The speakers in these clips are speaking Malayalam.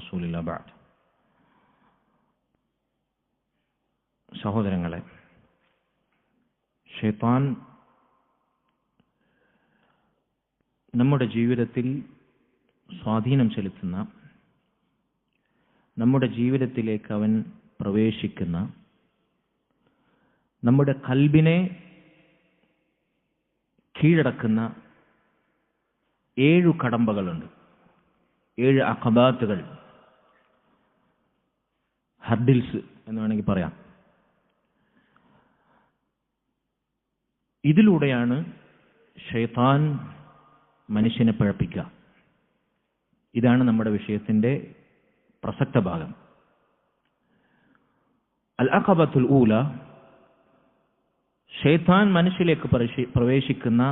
റസൂലില്ലാ ബഅദ്. സഹോദരങ്ങളെ, ശൈത്താൻ നമ്മുടെ ജീവിതത്തിൽ സ്വാധീനം ചെലുത്തുന്ന, നമ്മുടെ ജീവിതത്തിലേക്ക് അവൻ പ്രവേശിക്കുന്ന, നമ്മുടെ ഖൽബിനെ കീഴടക്കുന്ന 7 കടമ്പകളുണ്ട്, 7 അഖബാത്തുകൾ, ഹർഡിൽസ് എന്ന് വേണമെങ്കിൽ പറയാം. ഇതിലൂടെയാണ് ശൈത്താൻ മനുഷ്യനെ പിഴപ്പിക്കുക. ഇതാണ് നമ്മുടെ വിഷയത്തിന്റെ പ്രസക്ത ഭാഗം. അൽ അഖബത്തുൽ ഊല, ശൈത്താൻ മനുഷ്യരിലേക്ക് പ്രവേശിക്കുന്ന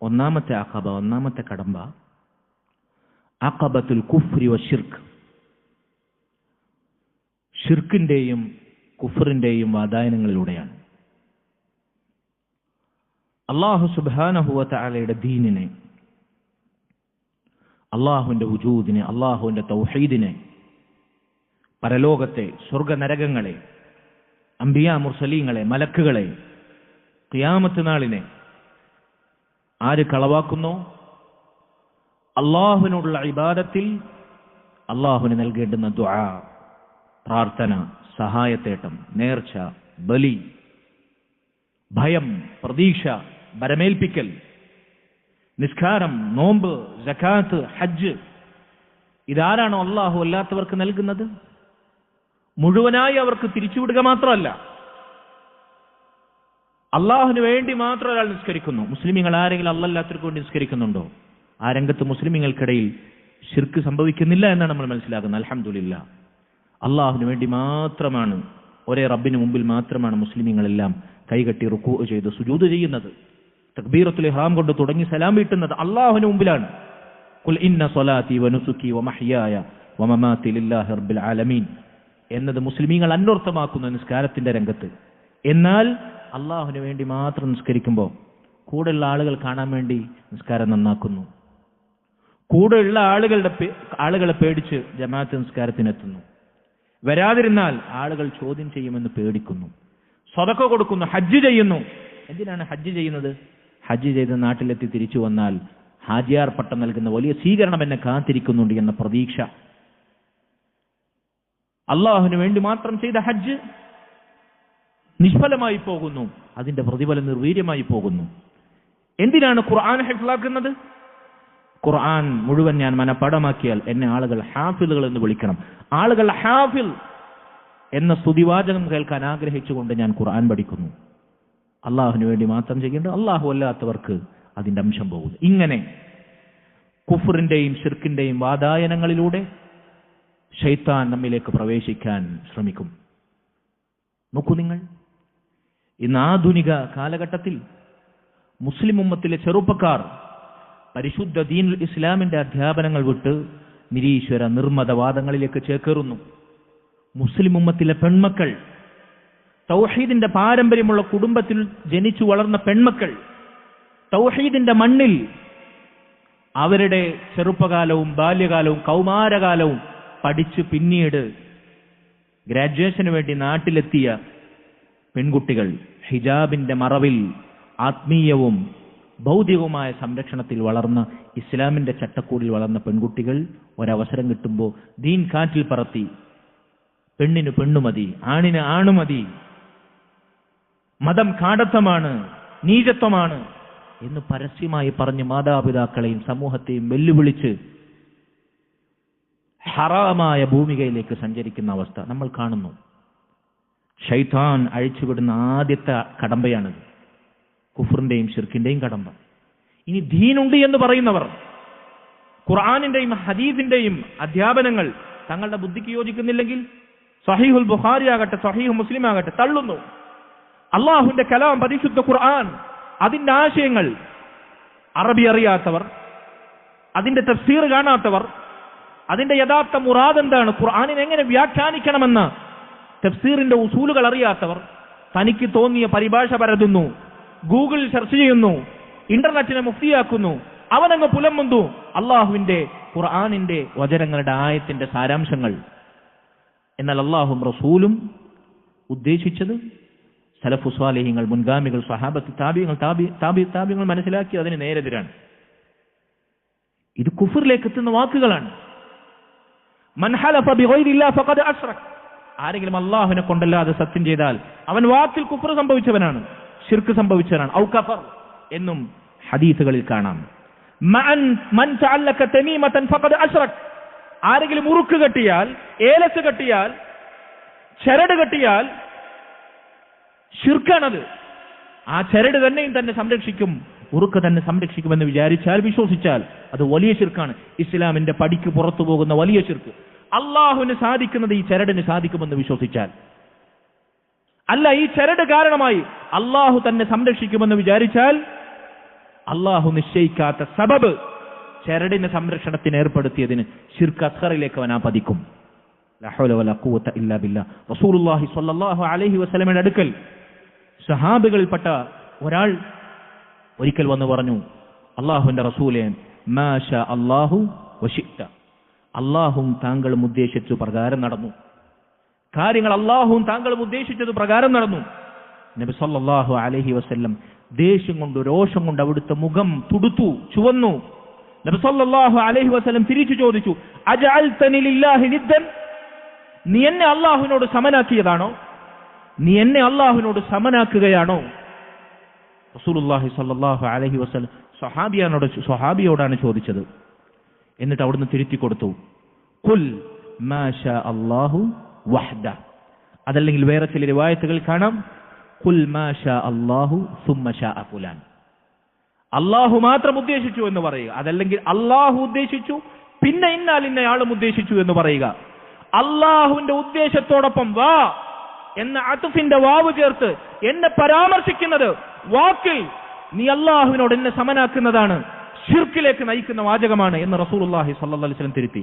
ഒന്നാമത്തെ അഖബ, ഒന്നാമത്തെ കടമ്പ അഖബത്തുൽ കുഫ്രി വശിർക്ക്, ഷിർക്കിന്റെയും കുഫറിന്റെയും വാതായനങ്ങളിലൂടെയാണ്. അല്ലാഹു സുബ്ഹാനഹു വ തആലയുടെ ദീനിനെ, അല്ലാഹുവിന്റെ വുജൂദിനെ, അല്ലാഹുവിന്റെ തൗഹീദിനെ, പരലോകത്തെ, സ്വർഗനരകങ്ങളെ, അംബിയാ മുർസലീങ്ങളെ, മലക്കുകളെ, ഖിയാമത്ത് നാളിനെ ആര് കളവാക്കുന്നോ അല്ലാഹുവിനോടുള്ള ഇബാദത്തിൽ അല്ലാഹുവിന് നൽകേണ്ടുന്ന ദുആ, പ്രാർത്ഥന, സഹായത്തേട്ടം, നേർച്ച, ബലി, ഭയം, പ്രതീക്ഷ, ബരമേൽപ്പിക്കൽ, നിസ്കാരം, നോമ്പ്, സകാത്ത്, ഹജ്ജ്, ഇതാരാണോ അല്ലാഹു അല്ലാത്തവർക്ക് നൽകുന്നത് മുഴുവനായി അവർക്ക് തിരിച്ചുവിടുക മാത്രമല്ല, അള്ളാഹുവിന് വേണ്ടി മാത്രം ഒരാൾ നിസ്കരിക്കുന്നു. മുസ്ലിമീങ്ങൾ ആരെങ്കിലും അല്ലാത്തവർക്ക് വേണ്ടി നിസ്കരിക്കുന്നുണ്ടോ? ആ രംഗത്ത് മുസ്ലിമീങ്ങൾക്കിടയിൽ ശിർക്ക് സംഭവിക്കുന്നില്ല എന്നാണ് നമ്മൾ മനസ്സിലാക്കുന്നത്. അൽഹംദുലില്ലാ. അള്ളാഹുവിന് വേണ്ടി മാത്രമാണ്, ഒരേ റബ്ബിന് മുമ്പിൽ മാത്രമാണ് മുസ്ലിമീങ്ങളെല്ലാം കൈകെട്ടി റുക്കൂ ചെയ്ത് സുജൂദ് ചെയ്യുന്നത്, തക്ബീറത്തുൽ ഇഹ്റാം കൊണ്ട് തുടങ്ങി സലാം വീട്ടുന്നത് അള്ളാഹുവിന് മുമ്പിലാണ്. ഖുൽ ഇന്ന സ്വലാത്തി വനുസുക്കി വമഹ്യായ വമമാതി ലില്ലാഹി റബ്ബിൽ ആലമീൻ എന്നത് മുസ്ലിമീങ്ങൾ അന്വർത്ഥമാക്കുന്ന നിസ്കാരത്തിന്റെ രംഗത്ത്. എന്നാൽ അള്ളാഹുവിന് വേണ്ടി മാത്രം നിസ്കരിക്കുമ്പോൾ കൂടെയുള്ള ആളുകൾ കാണാൻ വേണ്ടി നിസ്കാരം നന്നാക്കുന്നു, കൂടെയുള്ള ആളുകളെ പേടിച്ച് ജമാഅത്ത് നിസ്കാരത്തിനെത്തുന്നു, വരാതിരുന്നാൽ ആളുകൾ ചോദ്യം ചെയ്യുമെന്ന് പേടിക്കുന്നു, സദഖ കൊടുക്കുന്നു, ഹജ്ജ് ചെയ്യുന്നു. എന്തിനാണ് ഹജ്ജ് ചെയ്യുന്നത്? ഹജ്ജ് ചെയ്ത് നാട്ടിലെത്തി തിരിച്ചു വന്നാൽ ഹാജിയാർ പട്ടം നൽകുന്ന വലിയ സ്വീകരണം എന്നെ കാത്തിരിക്കുന്നുണ്ട് എന്ന പ്രതീക്ഷ. അള്ളാഹുവിന് വേണ്ടി മാത്രം ചെയ്ത ഹജ്ജ് നിഷ്ഫലമായി പോകുന്നു, അതിന്റെ പ്രതിഫലം നിർവീര്യമായി പോകുന്നു. എന്തിനാണ് ഖുർആൻ ഹിഫ്ലാക്കുന്നത്? ഖുർആൻ മുഴുവൻ ഞാൻ മനഃപ്പാഠമാക്കിയാൽ എന്നെ ആളുകൾ ഹാഫിളുകൾ എന്ന് വിളിക്കണം. ആളുകൾ ഹാഫിൾ എന്ന സ്തുതിവാചകം കേൾക്കാൻ ആഗ്രഹിച്ചുകൊണ്ട് ഞാൻ ഖുർആൻ പഠിക്കുന്നു. അള്ളാഹുവിന് വേണ്ടി മാത്രം ചെയ്യേണ്ടത്, അള്ളാഹു അല്ലാത്തവർക്ക് അതിന്റെ അംശം പോകുന്നു. ഇങ്ങനെ കുഫറിന്റെയും ശിർക്കിന്റെയും വാതായനങ്ങളിലൂടെ ശൈത്താൻ നമ്മിലേക്ക് പ്രവേശിക്കാൻ ശ്രമിക്കും. നോക്കൂ നിങ്ങൾ, ഇന്ന് ആധുനിക കാലഘട്ടത്തിൽ മുസ്ലിം ഉമ്മത്തിലെ ചെറുപ്പക്കാർ പരിശുദ്ധ ദീനുൽ ഇസ്ലാമിന്റെ അധ്യാപനങ്ങൾ വിട്ട് നിരീശ്വര നിർമ്മതവാദങ്ങളിലേക്ക് ചേക്കേറുന്നു. മുസ്ലിം ഉമ്മത്തിലെ പെൺമക്കൾ, തൗഹീദിന്റെ പാരമ്പര്യമുള്ള കുടുംബത്തിൽ ജനിച്ചു വളർന്ന പെൺമക്കൾ, തൗഹീദിന്റെ മണ്ണിൽ അവരുടെ ചെറുപ്പകാലവും ബാല്യകാലവും കൗമാരകാലവും പഠിച്ചു പിന്നീട് ഗ്രാജുവേഷന് വേണ്ടി നാട്ടിലെത്തിയ പെൺകുട്ടികൾ, ഹിജാബിന്റെ മറവിൽ ആത്മീയവും ഭൗതികവുമായ സംരക്ഷണത്തിൽ വളർന്ന, ഇസ്ലാമിന്റെ ചട്ടക്കൂടിൽ വളർന്ന പെൺകുട്ടികൾ ഒരവസരം കിട്ടുമ്പോൾ ദീൻ കാറ്റിൽ പറത്തി, പെണ്ണിന് പെണ്ണുമതി, ആണിന് ആണുമതി, മതം കാടത്തമാണ്, നീചത്വമാണ് എന്ന് പരസ്യമായി പറഞ്ഞ് മാതാപിതാക്കളെയും സമൂഹത്തെയും വെല്ലുവിളിച്ച് ഹറാമായ ഭൂമികയിലേക്ക് സഞ്ചരിക്കുന്ന അവസ്ഥ നമ്മൾ കാണുന്നു. ശൈത്താൻ അഴിച്ചുവിടുന്ന ആദ്യത്തെ കടമ്പയാണിത്, കുഫറിന്റെയും ശിർക്കിന്റെയും കടമ്പ. ഇനി ദീനുണ്ട് എന്ന് പറയുന്നവർ ഖുർആനിന്റെയും ഹദീസിന്റെയും അധ്യാപനങ്ങൾ തങ്ങളുടെ ബുദ്ധിക്ക് യോജിക്കുന്നില്ലെങ്കിൽ സഹീഹുൽ ബുഖാരി ആകട്ടെ, സഹീഹ് മുസ്ലിം ആകട്ടെ തള്ളുന്നു. അള്ളാഹുവിന്റെ കലാം, പരിശുദ്ധ ഖുർആൻ, അതിന്റെ ആശയങ്ങൾ അറബി അറിയാത്തവർ, അതിന്റെ തഫ്സീർ കാണാത്തവർ, അതിന്റെ യഥാർത്ഥ മുറാദ് എന്താണ്, ഖുർആനിനെ എങ്ങനെ വ്യാഖ്യാനിക്കണമെന്ന് തഫ്സീറിന്റെ ഉസൂലുകൾ അറിയാത്തവർ തനിക്ക് തോന്നിയ പരിഭാഷ പരതുന്നു, ഗൂഗിളിൽ സെർച്ച് ചെയ്യുന്നു, ഇന്റർനെറ്റിനെ മുഫ്തിയാക്കുന്നു, അവനങ്ങ് പുലമ്പുന്നു. അള്ളാഹുവിന്റെ ഖുർആനിന്റെ വചനങ്ങളുടെ ആയത്തിന്റെ സാരാംശങ്ങൾ. എന്നാൽ അല്ലാഹും റസൂലും ഉദ്ദേശിച്ചത് സലഫു സ്വാലിഹീങ്ങൾ, മുൻഗാമികൾ, സ്വഹാബത്ത്, താബിഈങ്ങൾ മനസ്സിലാക്കി അതിന് നേരെതിരാണ്. ഇത് കുഫറിലേക്ക് എത്തുന്ന വാക്കുകളാണ്. മൻ ഹലഫ ബിഗൈരില്ലാഹി ഫഖദ് അശ്റക, ആരെങ്കിലും അല്ലാഹുവിനെ കൊണ്ടല്ലാതെ സത്യം ചെയ്താൽ അവൻ വാക്കിൽ കുഫർ സംഭവിച്ചവനാണ്, ശിർക്ക് സംഭവിച്ചവനാണ്. ഔ കഫർ എന്നും ഹദീസുകളിൽ കാണാം. മൻ തഅല്ലക തമീമതൻ ഫഖദ് അശ്റക, ആരെങ്കിലും ഉറുക്ക് കെട്ടിയാൽ, ഏലസ് കെട്ടിയാൽ, ചരട് കെട്ടിയാൽ ശിർക്കാണത്. ആ ചരട് തന്നെയും തന്നെ സംരക്ഷിക്കും, ഉറുക്ക് തന്നെ സംരക്ഷിക്കുമെന്ന് വിചാരിച്ചാൽ, വിശ്വസിച്ചാൽ അത് വലിയ ശിർക്കാണ്. ഇസ്ലാമിന്റെ പടിക്ക് പുറത്തു പോകുന്ന വലിയ ശിർക്ക്. അള്ളാഹുവിന് സാധിക്കുന്നത് ഈ ചരടിന് സാധിക്കുമെന്ന് വിശ്വസിച്ചാൽ, അല്ല ഈ ചരട് കാരണമായി അള്ളാഹു തന്നെ സംരക്ഷിക്കുമെന്ന് വിചാരിച്ചാൽ, അള്ളാഹു നിശ്ചയിക്കാത്ത സബബ് ചരടിന് സംരക്ഷണത്തിന് ഏർപ്പെടുത്തിയതിന് ശിർക്ക് അസ്ഗറിലേക്ക് അവൻ പതിക്കും. ലാ ഹൗല വലാ ഖുവത ഇല്ലാ ബില്ലാഹ്. റസൂലുള്ളാഹി സ്വല്ലല്ലാഹു അലൈഹി വസല്ലമയുടെ അടുക്കൽ സഹാബികളിൽപ്പെട്ട ഒരാൾ ഒരിക്കൽ വന്ന് പറഞ്ഞു, അള്ളാഹുവിന്റെ റസൂലേ, മാ ശാ അല്ലാഹു വശിഅ്ത, അള്ളാഹുവും താങ്കളും ഉദ്ദേശിച്ചു പ്രകാരം നടന്നു. കാര്യങ്ങൾ അള്ളാഹുവും താങ്കളും ഉദ്ദേശിച്ചത് പ്രകാരം നടന്നു. നബി സല്ലല്ലാഹു അലൈഹി വസല്ലം ദേഷ്യം കൊണ്ട്, രോഷം കൊണ്ട് അവിടുത്തെ മുഖം തുടുത്തു, ചുവന്നു. നബി സല്ലല്ലാഹു അലൈഹി വസല്ലം തിരിച്ചു ചോദിച്ചു, അജഅൽതനി ലില്ലാഹി നിദ്ദൻ, നീ എന്നെ അള്ളാഹുവിനോട് സമനാക്കിയതാണോ? നീ എന്നെ അള്ളാഹുവിനോട് സമനാക്കുകയാണോ? റസൂലുള്ളാഹി സ്വല്ലല്ലാഹു അലൈഹി വസല്ലം സ്വഹാബിയോടാണ് ചോദിച്ചത്. എന്നിട്ട് അവിടുന്ന് തിരുത്തി കൊടുത്തു, ഖുൽ മാ ശാ അല്ലാഹു വഹ്ദ. അതല്ലെങ്കിൽ വേറെ ചില റിവായത്തുകൾ കാണാം, ഖുൽ മാ ഷാ അല്ലാഹു സുമ്മ ഷാ ഫുലാൻ. അല്ലാഹു മാത്രം ഉദ്ദേശിച്ചു എന്ന് പറയുക. അതല്ലെങ്കിൽ അല്ലാഹു ഉദ്ദേശിച്ചു പിന്നെ ഇന്നാൽ ഇന്നയാളും ഉദ്ദേശിച്ചു എന്ന് പറയുക. അല്ലാഹുവിന്റെ ഉദ്ദേശത്തോടൊപ്പം വാ എന്ന അത്ഫിന്റെ വാവ് ചേർത്ത് എന്നെ പരാമർശിക്കുന്നത് വാക്കിൽ നീ അല്ലാഹുവിനോട് എന്നെ സമനാക്കുന്നതാണ്, ശിർക്കിലേക്ക് നയിക്കുന്ന വാചകമാണ് എന്ന് റസൂലുള്ളാഹി സ്വല്ലല്ലാഹു അലൈഹി വസല്ലം തിരുത്തി.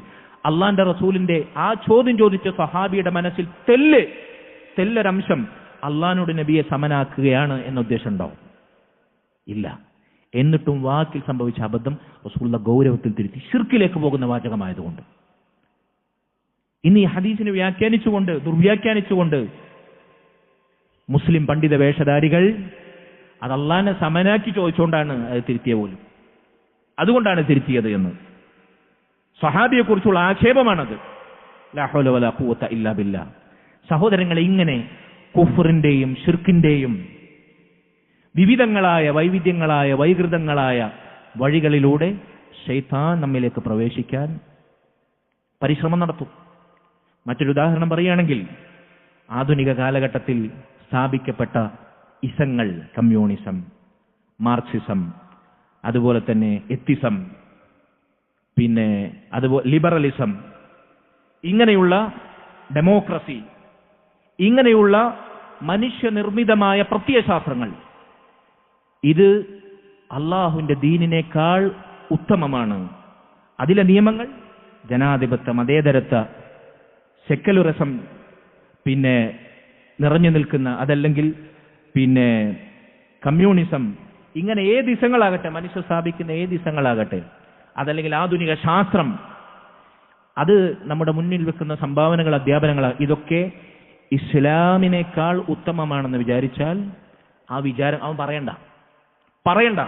അള്ളാന്റെ റസൂലിന്റെ ആ ചോദ്യം ചോദിച്ച സഹാബിയുടെ മനസ്സിൽ തെല്ലൊരംശം അള്ളാഹിനോട് നബിയെ സമനാക്കുകയാണ് എന്ന ഉദ്ദേശം ഉണ്ടാവും? ഇല്ല. എന്നിട്ടും വാക്കിൽ സംഭവിച്ച അബദ്ധം റസൂലുള്ള ഗൗരവത്തിൽ തിരുത്തി, ശിർക്കിലേക്ക് പോകുന്ന വാചകമായതുകൊണ്ട്. ഇനി ഈ ഹദീസിനെ ദുർവ്യാഖ്യാനിച്ചുകൊണ്ട് മുസ്ലിം പണ്ഡിത വേഷധാരികൾ അത് അള്ളാഹിനെ സമനാക്കി ചോദിച്ചുകൊണ്ടാണ് അത് തിരുത്തിയ പോലും. അതുകൊണ്ടാണ് തിരുത്തിയത് എന്ന് സഹാബിയെക്കുറിച്ചുള്ള ആക്ഷേപമാണത്. ലാ ഹൗല വലാ ഖുവത ഇല്ലാ ബില്ലാഹ്. സഹോദരങ്ങളെ, ഇങ്ങനെ കുഫറിന്റെയും ശിർക്കിന്റെയും വിവിധങ്ങളായ വൈവിധ്യങ്ങളായ വൈകൃതങ്ങളായ വഴികളിലൂടെ ശൈത്താൻ നമ്മിലേക്ക് പ്രവേശിക്കാൻ പരിശ്രമം നടത്തും. മറ്റൊരു ഉദാഹരണം പറയുകയാണെങ്കിൽ, ആധുനിക കാലഘട്ടത്തിൽ സ്ഥാപിക്കപ്പെട്ട ഇസങ്ങൾ, കമ്മ്യൂണിസം, മാർക്സിസം, അതുപോലെ തന്നെ എത്തിസം, പിന്നെ അതുപോലെ ലിബറലിസം, ഇങ്ങനെയുള്ള ഡെമോക്രസി, ഇങ്ങനെയുള്ള മനുഷ്യനിർമ്മിതമായ പ്രത്യയശാസ്ത്രങ്ങൾ, ഇത് അള്ളാഹുവിന്റെ ദീനിനേക്കാൾ ഉത്തമമാണ്. അതിലെ നിയമങ്ങൾ ജനാധിപത്യ, മതേതരത്വ, സെക്യുലറിസം പിന്നെ നിറഞ്ഞു നിൽക്കുന്ന, അതല്ലെങ്കിൽ പിന്നെ കമ്മ്യൂണിസം, ഇങ്ങനെ ഏത് ഇസങ്ങളാകട്ടെ, മനുഷ്യ സ്ഥാപിക്കുന്ന ഏത് ഇസങ്ങളാകട്ടെ, അതല്ലെങ്കിൽ ആധുനിക ശാസ്ത്രം, അത് നമ്മുടെ മുന്നിൽ വെക്കുന്ന സംഭാവനകൾ, അധ്യാപനങ്ങൾ, ഇതൊക്കെ ഇസ്ലാമിനേക്കാൾ ഉത്തമമാണെന്ന് വിചാരിച്ചാൽ ആ വിചാരം അവൻ പറയണ്ട.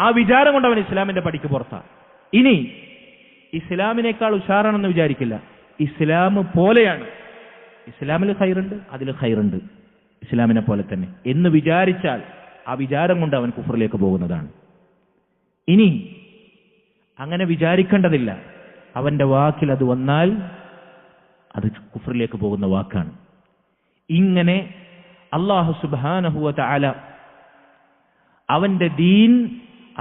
ആ വിചാരം കൊണ്ട് അവൻ ഇസ്ലാമിന്റെ പടിക്ക് പുറത്താണ്. ഇനി ഇസ്ലാമിനേക്കാൾ ഉഷാറാണെന്ന് വിചാരിക്കില്ല, ഇസ്ലാം പോലെയാണ്, ഇസ്ലാമിൽ ഖൈറുണ്ട്, അതിൽ ഖൈറുണ്ട്, ഇസ്ലാമിനെ പോലെ തന്നെ എന്ന് വിചാരിച്ചാൽ ആ വിചാരം കൊണ്ട് അവൻ കുഫറിലേക്ക് പോകുന്നതാണ്. ഇനി അങ്ങനെ വിചാരിക്കേണ്ടതില്ല. അവന്റെ വാക്കിൽ അത് വന്നാൽ അത് കുഫറിലേക്ക് പോകുന്ന വാക്കാണ്. ഇങ്ങനെ അല്ലാഹു സുബ്ഹാനഹു വ തആല അവന്റെ ദീൻ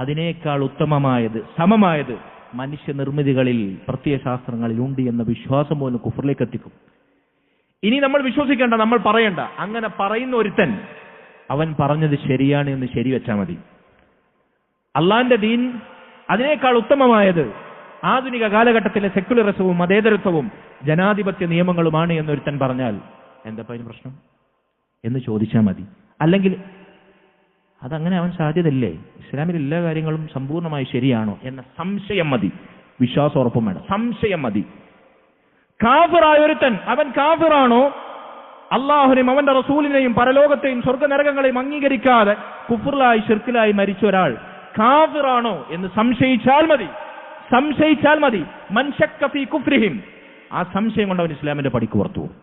അതിനേക്കാൾ ഉത്തമമായത്, സമമായത് മനുഷ്യനിർമ്മിതികളിൽ, പ്രത്യയശാസ്ത്രങ്ങളിൽ ഉണ്ട് എന്ന വിശ്വാസം പോലും കുഫറിലേക്ക് എത്തിക്കും. ഇനി നമ്മൾ വിശ്വസിക്കേണ്ട, നമ്മൾ പറയണ്ട. അങ്ങനെ പറയുന്ന ഒരുത്തൻ അവൻ പറഞ്ഞത് ശരിയാണ് എന്ന് ശരിവെച്ചാൽ മതി. അള്ളാന്റെ ദീൻ അതിനേക്കാൾ ഉത്തമമായത് ആധുനിക കാലഘട്ടത്തിലെ സെക്യുലറിസവും മതേതരത്വവും ജനാധിപത്യ നിയമങ്ങളുമാണ് എന്നൊരുത്തൻ പറഞ്ഞാൽ എന്താ അതിന് പ്രശ്നം എന്ന് ചോദിച്ചാൽ മതി. അല്ലെങ്കിൽ അതങ്ങനെ അവൻ സാധ്യതയില്ലേ, ഇസ്ലാമിൽ എല്ലാ കാര്യങ്ങളും സമ്പൂർണ്ണമായി ശരിയാണോ എന്ന സംശയം മതി. വിശ്വാസം ഉറപ്പും വേണം. സംശയം മതി. കാഫിറായ ഒരുത്തൻ, അവൻ കാഫിറാണോ, അള്ളാഹുവിനെയും അവന്റെ റസൂലിനെയും പരലോകത്തെയും സ്വർഗ്ഗനരകങ്ങളെയും അംഗീകരിക്കാതെ കുഫ്റിലായി ശിർക്കിലായി മരിച്ച ഒരാൾ കാഫിറാണോ എന്ന് സംശയിച്ചാൽ മതി. മൻ ശക്ക ഫീ കുഫ്രിഹിം, ആ സംശയം കൊണ്ട് അവൻ ഇസ്ലാമിന്റെ പടിക്ക് പുറത്തു പോകും.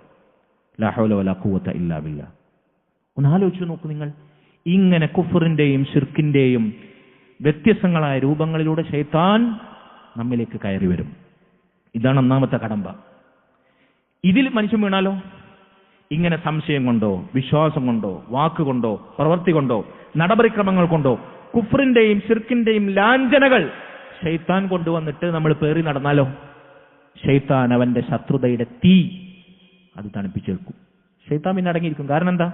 ലാ ഹൗല വലാ ഖുവത ഇല്ലാ ബില്ലാഹ്. ഒന്ന് ആലോചിച്ച് നോക്കൂ നിങ്ങൾ. ഇങ്ങനെ കുഫറിന്റെയും ശിർക്കിന്റെയും വ്യത്യസ്തങ്ങളായ രൂപങ്ങളിലൂടെ ശൈത്താൻ നമ്മിലേക്ക് കയറി വരും. ഇതാണ് ഒന്നാമത്തെ കടമ്പ. ഇതിൽ മനുഷ്യൻ വീണാലോ, ഇങ്ങനെ സംശയം കൊണ്ടോ വിശ്വാസം കൊണ്ടോ വാക്കുകൊണ്ടോ പ്രവൃത്തി കൊണ്ടോ നടപടിക്രമങ്ങൾ കൊണ്ടോ കുഫറിന്റെയും ശിർക്കിന്റെയും ലാഞ്ചനകൾ ശൈത്താൻ കൊണ്ടുവന്നിട്ട് നമ്മൾ പേറി നടന്നാലോ, ശൈത്താൻ അവന്റെ ശത്രുതയുടെ തീ അത് തണുപ്പിച്ചേൽക്കും. ശൈത്താൻ പിന്നെ അടങ്ങിയിരിക്കും. കാരണം എന്താ?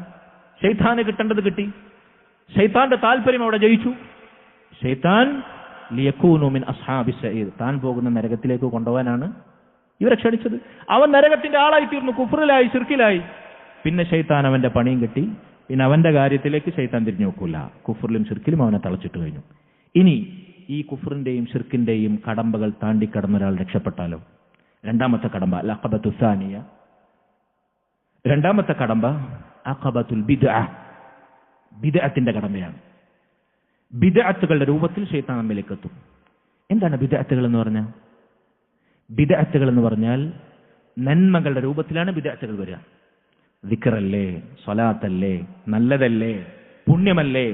ശൈത്താന് കിട്ടേണ്ടത് കിട്ടി, ശൈത്താന്റെ താല്പര്യം അവിടെ ജയിച്ചു. ശൈത്താൻ ലിയകൂനു മിൻ അസ്ഹാബി സഈർ, താൻ പോകുന്ന നരകത്തിലേക്ക് കൊണ്ടുപോകാനാണ് ഇവരെ ക്ഷണിച്ചത്. അവൻ നരകത്തിന്റെ ആളായി തീർന്നു, കുഫറിലായി ശിർക്കിലായി. പിന്നെ ശൈത്താൻ അവന്റെ പണിയും കിട്ടി. പിന്നെ അവന്റെ കാര്യത്തിലേക്ക് ശൈത്താൻ തിരിഞ്ഞു നോക്കൂല. കുഫറിലും ശിർക്കിലും അവനെ തളച്ചിട്ട് കഴിഞ്ഞു. ഇനി ഈ കുഫറിന്റെയും ശിർക്കിന്റെയും കടമ്പകൾ താണ്ടിക്കടന്ന ഒരാൾ രക്ഷപ്പെട്ടാലോ? രണ്ടാമത്തെ കടമ്പ അഖബത്തു സാനിയ, രണ്ടാമത്തെ കടമ്പ അഖബത്തുൽ ബിദ്അ, ബിദ്അത്തിന്റെ കടമ്പയാണ്. ബിദ്അത്തുകളുടെ രൂപത്തിൽ ശൈത്താൻ നമ്മിലേക്ക് എത്തും. എന്താണ് ബിദ്അത്തുകൾ എന്ന് പറഞ്ഞാൽ? ബിദ്അത്തുകൾ എന്ന് പറഞ്ഞാൽ നന്മകളുടെ രൂപത്തിലാണ് ബിദ്അത്തുകൾ വരിക. ദിക്റല്ലേ, സ്വലാത്തല്ലേ, നല്ലതല്ലേ, പുണ്യമല്ലേ,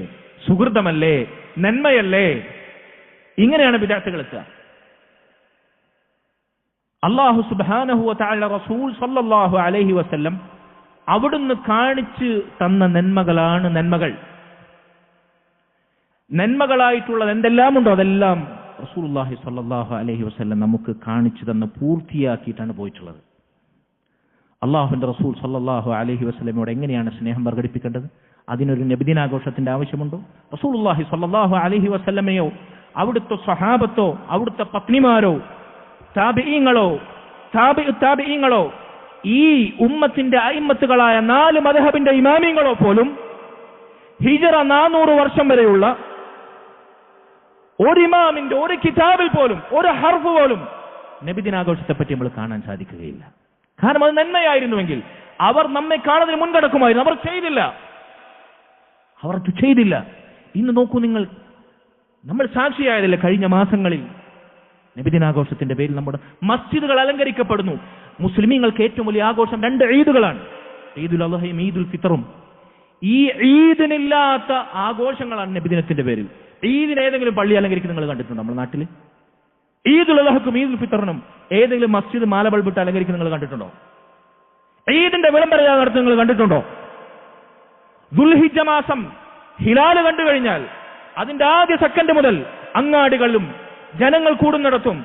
സുഹൃതമല്ലേ, നന്മയല്ലേ, ഇങ്ങനെയാണ് ബിദ്അത്തുകൾ എത്തുക. അല്ലാഹു സുബ്ഹാനഹു വ തആല റസൂൽ സല്ലല്ലാഹു അലൈഹി വസല്ലം അവിടുന്ന് കാണിച്ചു തന്ന നന്മകളാണ് നന്മകൾ. നന്മകളായിട്ടുള്ളത് എന്തെല്ലാം ഉണ്ടോ അതെല്ലാം റസൂലുള്ളാഹി സ്വല്ലല്ലാഹു അലൈഹി വസല്ലം നമുക്ക് കാണിച്ചു തന്ന് പൂർത്തിയാക്കിയിട്ടാണ് പോയിട്ടുള്ളത്. അള്ളാഹുവിന്റെ റസൂൽ സല്ലല്ലാഹു അലൈഹി വസല്ലമയോട് എങ്ങനെയാണ് സ്നേഹം പ്രകടിപ്പിക്കേണ്ടത്? അതിനൊരു നബിദിനാഘോഷത്തിന്റെ ആവശ്യമുണ്ടോ? റസൂലുള്ളാഹി സ്വല്ലല്ലാഹു അലൈഹി വസല്ലമയോ അവിടുത്തെ സ്വഹാബത്തോ അവിടുത്തെ പത്നിമാരോ താബിഈങ്ങളോ താബിഈങ്ങളോ ഈ ഉമ്മത്തിന്റെ അയിമ്മത്തുകളായ 4 മദ്ഹബിന്റെ ഇമാമിങ്ങളോ പോലും ഹിജ്റ 400 വർഷം വരെയുള്ള ഒരു ഇമാമിന്റെ ഒരു കിതാബിൽ പോലും ഒരു ഹർഫ് പോലും നബിദിനാഘോഷത്തെ പറ്റി നമ്മൾ കാണാൻ സാധിക്കുകയില്ല. കാരണം അത് നന്മയായിരുന്നുവെങ്കിൽ അവർ നമ്മെ കാണുന്നതിന് മുൻകടക്കുമായിരുന്നു. അവർ ചെയ്തില്ല. ഇന്ന് നോക്കൂ നിങ്ങൾ, നമ്മൾ സാക്ഷിയായതല്ലേ കഴിഞ്ഞ മാസങ്ങളിൽ നബിദിനാഘോഷത്തിന്റെ പേരിൽ നമ്മുടെ മസ്ജിദുകൾ അലങ്കരിക്കപ്പെടുന്നു. മുസ്ലിമീങ്ങൾക്ക് ഏറ്റവും വലിയ ആഘോഷം 2 ഈദുകളാണ്, ഈദുൽ അദ്ഹയും ഈദുൽ ഫിത്തറും. ഈ ഈദിനില്ലാത്ത ആഘോഷങ്ങളാണ് നബിദിനത്തിന്റെ പേരിൽ. ഈദിന് ഏതെങ്കിലും പള്ളി അലങ്കരിക്കുന്നത് നിങ്ങൾ കണ്ടിട്ടുണ്ടോ? നമ്മുടെ നാട്ടിൽ ഈദുൽ അദ്ഹക്കും ഈദുൽ ഫിത്തറിനും ഏതെങ്കിലും മസ്ജിദ് മാല ബൾബിട്ട് അലങ്കരിക്കുന്നത് നിങ്ങൾ കണ്ടിട്ടുണ്ടോ? ഈദിന്റെ വിളംബര നടത്തുന്നത് നിങ്ങൾ കണ്ടിട്ടുണ്ടോ? ദുൽഹിജ്ജ മാസം ഹിലാല് കണ്ടു കഴിഞ്ഞാൽ അതിന്റെ ആദ്യ സെക്കൻഡ് മുതൽ അങ്ങാടികളിലും ജനങ്ങൾ കൂടുന്നിടത്തും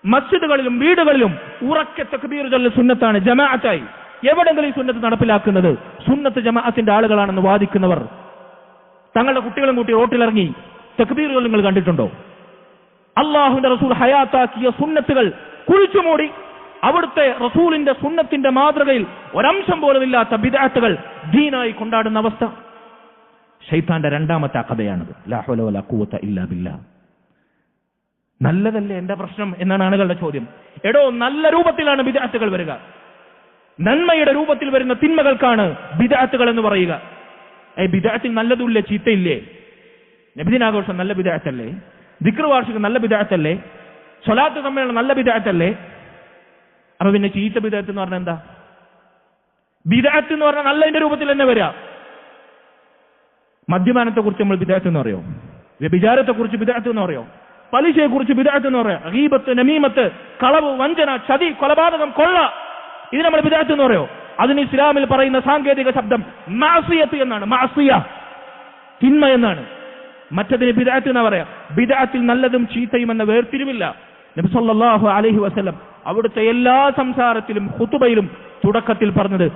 മസ്ജിദുകളിലും വീടുകളിലും ഉറക്കെ തക്ബീർ ചൊല്ലൽ സുന്നത്താണ്, ജമാഅത്തായി. എവിടെങ്കിലും ഈ സുന്നത്ത് നടപ്പിലാക്കുന്നത് സുന്നത്ത് ജമാഅത്തിന്റെ ആളുകളാണെന്ന് വാദിക്കുന്നവർ തങ്ങളുടെ കുട്ടികളും കൂട്ടി റോട്ടിലിറങ്ങി തക്ബീറുകൾ നിങ്ങൾ കണ്ടിട്ടുണ്ടോ? അള്ളാഹുവിന്റെ റസൂൽ ഹയാത്താക്കിയ സുന്നത്തുകൾ കുഴിച്ചുമൂടി അവിടുത്തെ റസൂലിന്റെ സുന്നത്തിന്റെ മാതൃകയിൽ ഒരംശം പോലും ഇല്ലാത്ത ബിദ്അത്തുകൾ ദീനായി കൊണ്ടാടുന്ന അവസ്ഥ ശൈത്താന്റെ രണ്ടാമത്തെ അഖബയാണത്. ലാ ഹൗല വലാ ഖുവത ഇല്ലാ ബില്ലാഹ്. നല്ലതല്ലേ എന്റെ പ്രശ്നം എന്നാണ് ആളുകളുടെ ചോദ്യം. എടോ, നല്ല രൂപത്തിലാണ് ബിദ്അത്തുകൾ വരിക. നന്മയുടെ രൂപത്തിൽ വരുന്ന തിന്മകൾക്കാണ് ബിദ്അത്തുകൾ എന്ന് പറയുക. ബിദ്അത്തിൽ നല്ലതുമില്ലേ ചീത്തയില്ലേ? നബിദിനാഘോഷം നല്ല ബിദ്അത്തല്ലേ? ദിക്ർ വാർഷികം നല്ല ബിദ്അത്തല്ലേ? സ്വലാത്ത് സമ്മേളനം നല്ല ബിദ്അത്തല്ലേ? അപ്പൊ പിന്നെ ചീത്ത ബിദ്അത്ത് എന്ന് പറഞ്ഞാൽ എന്താ? ബിദ്അത്ത് എന്ന് പറഞ്ഞാൽ നല്ലതിന്റെ രൂപത്തിൽ തന്നെ വരിക. മദ്യപാനത്തെ കുറിച്ച് നമ്മൾ ബിദ്അത്ത് എന്ന് പറയോ? വ്യഭിചാരത്തെ കുറിച്ച് ബിദ്അത്ത് എന്ന് പറയോ? പലിശയെ കുറിച്ച് ബിദ്അത്ത് എന്ന് പറയാം. ഗീബത്ത്, നമീമത്ത്, കളവ്, വഞ്ചന, ചതി, കൊലപാതകം, കൊള്ള, ഇത് നമ്മൾ ബിദ്അത്ത് എന്ന് പറയോ? അതിന് ഇസ്ലാമിൽ പറയുന്ന സാങ്കേതിക ശബ്ദം മഅസിയത്ത് എന്നാണ്. മഅസിയ, തിന്മ എന്നാണ്. മറ്റതിന് ബിദ്അത്ത് എന്ന് പറയാം. ബിദ്അത്തിൽ നല്ലതും ചീത്തയും എന്ന വേർതിരിവില്ല. നബി സല്ലല്ലാഹു അലൈഹി വസല്ലം അവിടുത്തെ എല്ലാ സംസാരത്തിലും ഖുതുബയിലും തുടക്കത്തിൽ പറഞ്ഞത്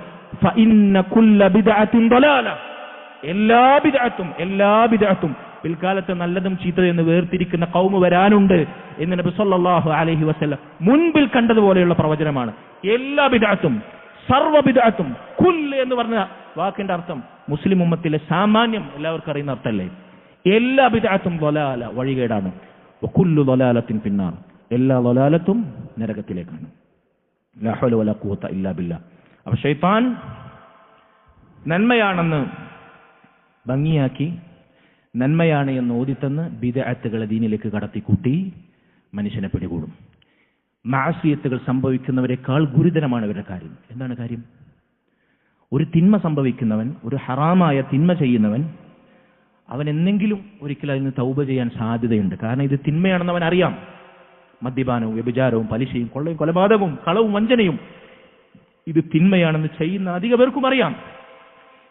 ഫഇന്ന കുല്ല ബിദ്അത്തിൻ ദലാല, എല്ലാ ബിദ്അത്തും പിൽക്കാലത്ത് നല്ലതും ചീത്തയും എന്ന് വേർതിരിക്കുന്ന ഖൗമ് വരാനുണ്ട് എന്ന് നബി സല്ലല്ലാഹു അലൈഹി വസല്ലം മുൻപിൽ കണ്ടതുപോലെയുള്ള പ്രവചനമാണ്. എല്ലാ ബിദ്അത്തും, സർവ്വ ബിദ്അത്തും, കുല്ല് എന്ന് പറഞ്ഞ വാക്കിന്റെ അർത്ഥം മുസ്ലിം ഉമ്മത്തിലെ സാമാന്യം എല്ലാവർക്കും അറിയുന്ന അർത്ഥമല്ലേ? എല്ലാ ബിദ്അത്തും ദലാല, വഴികേടാണ്. വകുല്ലു ദലാലത്തിൻ ഫിന്നാർ, എല്ലാ ളലാലത്തും നരകത്തിലേക്കാണ്. ലാ ഹൗല വലാ ഖുവത ഇല്ലാ ബില്ലാഹ്. അപ്പോൾ ശൈത്താൻ നന്മയാണെന്ന് ഭംഗിയാക്കി, നന്മയാണ് എന്ന് ഓതിത്തന്ന് ബിദ്അത്തുകളെ ദീനിലേക്ക് കടത്തിക്കൂട്ടി മനുഷ്യനെ പിടികൂടും. മഅസിയത്തുകൾ സംഭവിക്കുന്നവരെക്കാൾ ഗുരുതരമാണ് ഇവരുടെ കാര്യം. എന്താണ് കാര്യം? ഒരു തിന്മ സംഭവിക്കുന്നവൻ, ഒരു ഹറാമായ തിന്മ ചെയ്യുന്നവൻ, അവൻ എന്നെങ്കിലും ഒരിക്കലും അതിന് തൗബ ചെയ്യാൻ സാധ്യതയുണ്ട്. കാരണം ഇത് തിന്മയാണെന്ന് അവൻ അറിയാം. മദ്യപാനവും വ്യഭിചാരവും പലിശയും കൊള്ളയും കൊലപാതകവും കളവും വഞ്ചനയും ഇത് തിന്മയാണെന്ന് ചെയ്യുന്ന അധിക പേർക്കും അറിയാം.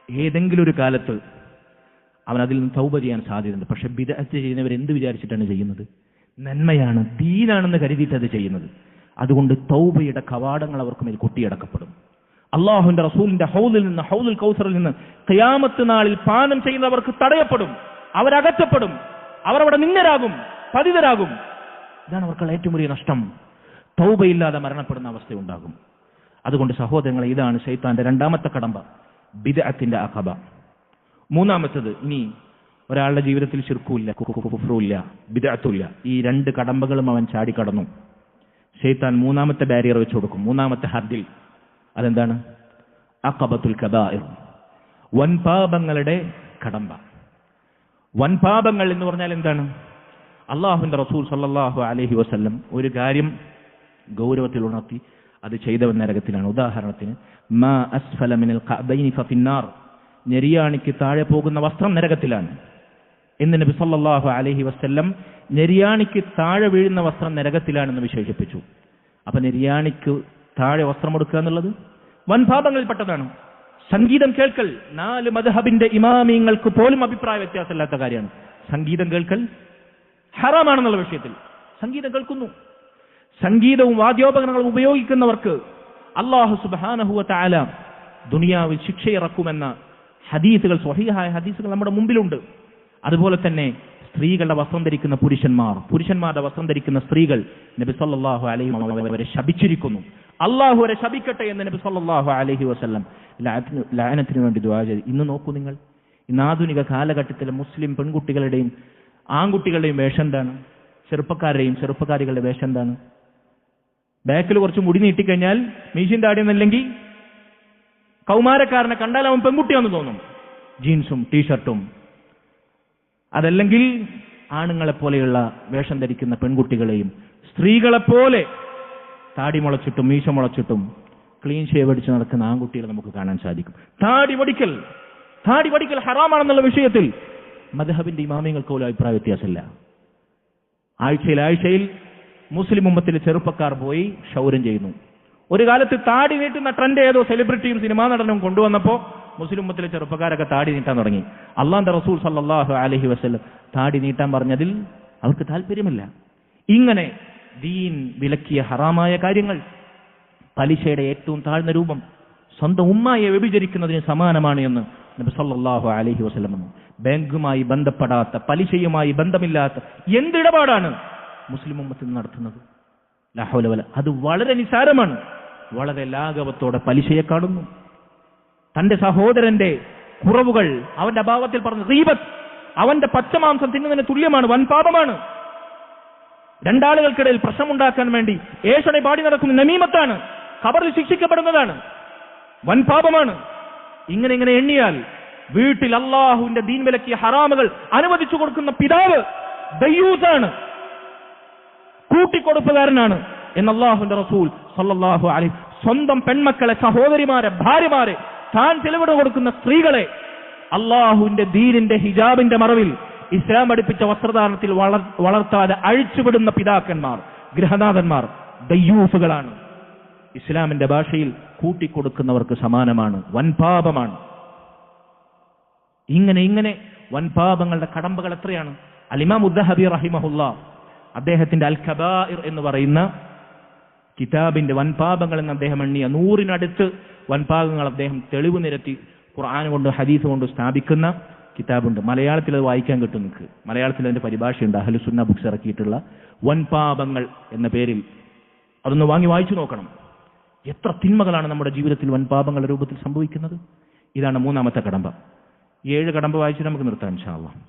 ഏതെങ്കിലും ഒരു കാലത്ത് അവൻ അതിൽ നിന്ന് തൗബ ചെയ്യാൻ സാധ്യതയുണ്ട്. പക്ഷെ ബിദ്അത്ത് ചെയ്യുന്നവർ എന്ത് വിചാരിച്ചിട്ടാണ് ചെയ്യുന്നത്? നന്മയാണ്, ദീനാണെന്ന് കരുതിയിട്ടത് ചെയ്യുന്നത്. അതുകൊണ്ട് തൗബയുടെ കവാടങ്ങൾ അവർക്ക് മേൽ കൊട്ടിയടക്കപ്പെടും. അള്ളാഹുവിന്റെ റസൂലിന്റെ ഹൗദിൽ നിന്ന്, ഹൗദുൽ കൗസറിൽ നിന്ന് ഖിയാമത്ത് നാളിൽ പാനം ചെയ്യുന്നവർക്ക് തടയപ്പെടും, അവരകറ്റപ്പെടും, അവർ അവിടെ നിന്ദരാകും, പതിതരാകും. ഇതാണ് അവർക്കുള്ള ഏറ്റവും വലിയ നഷ്ടം. തൗബയില്ലാതെ മരണപ്പെടുന്ന അവസ്ഥയുണ്ടാകും. അതുകൊണ്ട് സഹോദരങ്ങളെ, ഇതാണ് ശൈത്താന്റെ രണ്ടാമത്തെ കടമ്പ, ബിദ്അത്തിന്റെ അഖബ. മൂന്നാമത്തത്, ഇനി ഒരാളുടെ ജീവിതത്തിൽ ശിർക്കുമില്ല, കുഫ്റുമില്ല, ബിദ്അത്തുമില്ല, ഈ രണ്ട് കടമ്പകളും അവൻ ചാടിക്കടന്നു. ശൈത്താൻ മൂന്നാമത്തെ ബാരിയർ വെച്ച് കൊടുക്കും, മൂന്നാമത്തെ ഹദ്ദിൽ. അതെന്താണ്? അഖബത്തുൽ കബായിർ, വൻപാപങ്ങളുടെ കടമ്പ. വൻപാപങ്ങൾ എന്ന് പറഞ്ഞാൽ എന്താണ്? അള്ളാഹുവിന്റെ റസൂൽ സല്ലല്ലാഹു അലൈഹി വസല്ലം ഒരു കാര്യം ഗൗരവത്തിൽ ഉണർത്തി അത് ചെയ്തവൻ നരകത്തിലാണ്. ഉദാഹരണത്തിന്, മാ അസ്ഫല മിനൽ ഖഅബൈനി ഫഫിന്നാർ, നെരിയാണിക്ക് താഴെ പോകുന്ന വസ്ത്രം നരകത്തിലാണ് എന്ന് നബി സല്ലല്ലാഹു അലൈഹി വസല്ലം നെരിയാണിക്ക് താഴെ വീഴുന്ന വസ്ത്രം നരകത്തിലാണെന്ന് വിശേഷിപ്പിച്ചു. അപ്പൊ നെരിയാണിക്ക് താഴെ വസ്ത്രം എടുക്കുക എന്നുള്ളത് വൻപാപങ്ങളിൽപ്പെട്ടതാണ്. സംഗീതം കേൾക്കൽ 4 മദ്ഹബിന്റെ ഇമാമിങ്ങൾക്ക് പോലും അഭിപ്രായ വ്യത്യാസമില്ലാത്ത കാര്യമാണ്. സംഗീതം കേൾക്കൽ ഹറാമാണെന്നുള്ള വിഷയത്തിൽ സംഗീതം കേൾക്കുന്നു. സംഗീതവും വാദ്യോപകരണങ്ങളും ഉപയോഗിക്കുന്നവർക്ക് അല്ലാഹു സുബ്ഹാനഹു വ തആല ദുനിയാവിൽ ശിക്ഷയിറക്കുമെന്ന ഹദീസുകൾ, സ്വഹീഹായ ഹദീസുകൾ നമ്മുടെ മുമ്പിലുണ്ട്. അതുപോലെ തന്നെ സ്ത്രീകളുടെ വസ്ത്രം ധരിക്കുന്ന പുരുഷന്മാരുടെ വസ്ത്രം ധരിക്കുന്ന സ്ത്രീകൾ നബി സല്ലല്ലാഹു അലൈഹി വസല്ലം അവരെ ശപിച്ചിരിക്കുന്നു. അള്ളാഹു അവരെ ശപിക്കട്ടെ എന്ന് നബി സല്ലല്ലാഹു അലൈഹി വസല്ലം ലഅനത്തിന് വേണ്ടി ദുആ ചെയ്തു. ഇന്ന് നോക്കൂ നിങ്ങൾ, ഇന്ന് ആധുനിക കാലഘട്ടത്തിലെ മുസ്ലിം പെൺകുട്ടികളുടെയും ആൺകുട്ടികളുടെയും വേഷം എന്താണ്? ചെറുപ്പക്കാരുടെയും ചെറുപ്പക്കാരികളുടെ വേഷം എന്താണ്? ബാക്കിൽ കുറച്ച് മുടി നീട്ടിക്കഴിഞ്ഞാൽ മീശിൻ താടിയൊന്നല്ലെങ്കിൽ കൗമാരക്കാരനെ കണ്ടാൽ അവൻ പെൺകുട്ടിയാണെന്ന് തോന്നും. ജീൻസും ടീഷർട്ടും. അതല്ലെങ്കിൽ ആണുങ്ങളെപ്പോലെയുള്ള വേഷം ധരിക്കുന്ന പെൺകുട്ടികളെയും സ്ത്രീകളെപ്പോലെ താടി മുളച്ചിട്ടും മീശ മുളച്ചിട്ടും ക്ലീൻ ഷേവ് അടിച്ച് നടക്കുന്ന ആൺകുട്ടികളെ നമുക്ക് കാണാൻ സാധിക്കും. താടി വടിക്കൽ ഹറാമാണെന്നുള്ള വിഷയത്തിൽ മദ്ഹബിന്റെ ഇമാമിങ്ങൾക്ക് പോലും അഭിപ്രായ വ്യത്യാസമില്ല. ആഴ്ചയിൽ മുസ്ലിം ഉമ്മത്തിലെ ചെറുപ്പക്കാർ പോയി ക്ഷൗരം ചെയ്യുന്നു. ഒരു കാലത്ത് താടി നീട്ടുന്ന ട്രെൻഡ് ഏതോ സെലിബ്രിറ്റിയും സിനിമാ നടനും കൊണ്ടുവന്നപ്പോ മുസ്ലിം ഉമ്മത്തിലെ ചെറുപ്പക്കാരൊക്കെ താടി നീട്ടാൻ തുടങ്ങി. അള്ളാഹുവിന്റെ റസൂൽ സല്ലല്ലാഹു അലൈഹി വസല്ലം താടി നീട്ടാൻ പറഞ്ഞതിൽ അവർക്ക് താല്പര്യമില്ല. ഇങ്ങനെ ദീൻ വിലക്കിയ ഹറാമായ കാര്യങ്ങൾ, പലിശയുടെ ഏറ്റവും താഴ്ന്ന രൂപം സ്വന്തം ഉമ്മയെ വ്യഭിചരിക്കുന്നതിന് സമാനമാണ് എന്ന് നബി സല്ലല്ലാഹു അലൈഹി വസല്ലം പറഞ്ഞു. ബാങ്കുമായി ബന്ധപ്പെടാത്ത, പലിശയുമായി ബന്ധമില്ലാത്ത എന്തിടപാടാണ് മുസ്ലിം ഉമ്മത്തിൽ നടത്തുന്നത്? ലാ ഹൗല വല. അത് വളരെ നിസാരമാണ്. വളരെ ലാഘവത്തോടെ പലിശയെ കാണുന്നു. തന്റെ സഹോദരന്റെ കുറവുകൾ അവന്റെ അഭാവത്തിൽ പറഞ്ഞ ഗീബത്ത്, അവന്റെ പച്ചമാംസം തിന്നുന്നതിന് തുല്യമാണ്, വൻപാപമാണ്. രണ്ടാളുകൾക്കിടയിൽ പ്രശ്നമുണ്ടാക്കാൻ വേണ്ടി ഏഷണെ പാടി നടക്കുന്ന നമീമത്താണ്, ഖബറിൽ ശിക്ഷിക്കപ്പെടുന്നതാണ്, വൻപാപമാണ്. ഇങ്ങനെ എണ്ണിയാൽ വീട്ടിൽ അള്ളാഹുവിന്റെ ദീൻ വിലക്കിയ ഹറാമുകൾ അനുവദിച്ചു കൊടുക്കുന്ന പിതാവ് ദയ്യൂസാണ്, കൂട്ടിക്കൊടുപ്പുകാരനാണ് എന്ന് അള്ളാഹുവിന്റെ റസൂൽ സല്ലല്ലാഹു അലൈഹി. സ്വന്തം പെൺമക്കളെ, സഹോദരിമാരെ, ഭാര്യമാരെ, താൻ ചെലവിട കൊടുക്കുന്ന സ്ത്രീകളെ അള്ളാഹുവിന്റെ ദീനിന്റെ ഹിജാബിന്റെ മറവിൽ ഇസ്ലാം പഠിപ്പിച്ച വസ്ത്രധാരണത്തിൽ വളർത്താതെ അഴിച്ചുവിടുന്ന പിതാക്കന്മാർ, ഗൃഹനാഥന്മാർ ദയ്യൂസുകളാണ്. ഇസ്ലാമിന്റെ ഭാഷയിൽ കൂട്ടിക്കൊടുക്കുന്നവർക്ക് സമാനമാണ്, വൻപാപമാണ്. ഇങ്ങനെ വൻപാപങ്ങളുടെ കടമ്പകൾ എത്രയാണ്? അൽ-ഇമാം ഉദ്ദഹബി റഹിമഹുല്ലാ അദ്ദേഹത്തിന്റെ അൽ കബായിർ എന്ന് പറയുന്ന കിതാബിന്റെ വൻപാപങ്ങൾ എന്ന് അദ്ദേഹം എണ്ണിയ 100-നടുത്ത് വൻപാപങ്ങൾ അദ്ദേഹം തെളിവ് നിരത്തി ഖുർആൻ കൊണ്ട് ഹദീസ് കൊണ്ട് സ്ഥാപിക്കുന്ന കിതാബുണ്ട്. മലയാളത്തിൽ അത് വായിക്കാൻ കിട്ടും നിങ്ങൾക്ക്. മലയാളത്തിൽ അതിന്റെ പരിഭാഷയുണ്ട്. അഹ്ലു സുന്ന ബുക്സ് ഇറക്കിയിട്ടുള്ള വൻപാപങ്ങൾ എന്ന പേരിൽ. അതൊന്ന് വാങ്ങി വായിച്ചു നോക്കണം. എത്ര തിന്മകളാണ് നമ്മുടെ ജീവിതത്തിൽ വൻപാപങ്ങളുടെ രൂപത്തിൽ സംഭവിക്കുന്നത്. ഇതാണ് മൂന്നാമത്തെ കടമ്പ. 7 കടമ്പ വായിച്ചിട്ട് നമുക്ക് നിർത്താം ഇൻഷാ അല്ലാഹ്.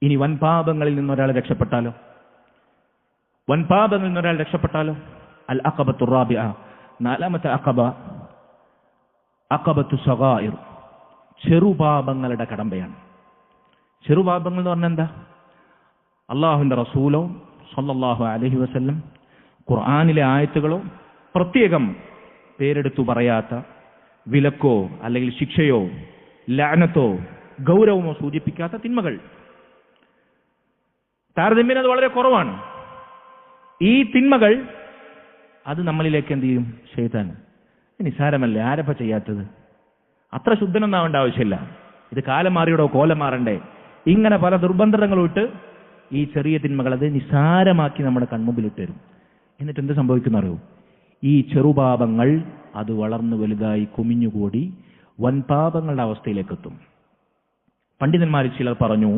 ഇനി വൻപാപങ്ങളിൽ നിന്ന് ഒരാൾ രക്ഷപ്പെട്ടാലോ? വൻപാപങ്ങളിൽ നിന്ന് ഒരാൾ രക്ഷപ്പെട്ടാലോ? അൽ അഖബത്തു റാബിഅ, നാലാമത്തെ അഖബ അഖബത്തു സഗായിർ, ചെറുപാപങ്ങളുടെ കടമ്പയാണ്. ചെറുപാപങ്ങൾ എന്ന് പറഞ്ഞാൽ എന്താ? അള്ളാഹുവിന്റെ റസൂലോ സല്ലല്ലാഹു അലൈഹി വസല്ലം ഖുർആനിലെ ആയത്തുകളോ പ്രത്യേകം പേരെടുത്തു പറയാത്ത, വിലക്കോ അല്ലെങ്കിൽ ശിക്ഷയോ ലഅനത്തോ ഗൗരവമോ സൂചിപ്പിക്കാത്ത തിന്മകൾ. താരതമ്യേന അത് വളരെ കുറവാണ്. ഈ തിന്മകൾ അത് നമ്മളിലേക്ക് എന്ത് ചെയ്യും? ശൈത്താൻ നിസാരമല്ലേ, ആരപ്പ ചെയ്യാത്തത്, അത്ര ശുദ്ധനൊന്നാവേണ്ട ആവശ്യമില്ല, ഇത് കാലം മാറിയടോ കോലം മാറണ്ടേ, ഇങ്ങനെ പല ദുർബന്ധങ്ങളും ഇട്ട് ഈ ചെറിയ തിന്മകൾ അത് നിസാരമാക്കി നമ്മുടെ കൺമുമ്പിലിട്ട് തരും. എന്നിട്ട് എന്ത് സംഭവിക്കുന്നറിയോ? ഈ ചെറുപാപങ്ങൾ അത് വളർന്നു വലുതായി കുമിഞ്ഞുകൂടി വൻപാപങ്ങളുടെ അവസ്ഥയിലേക്ക് എത്തും. പണ്ഡിതന്മാരിൽ ചിലർ പറഞ്ഞു,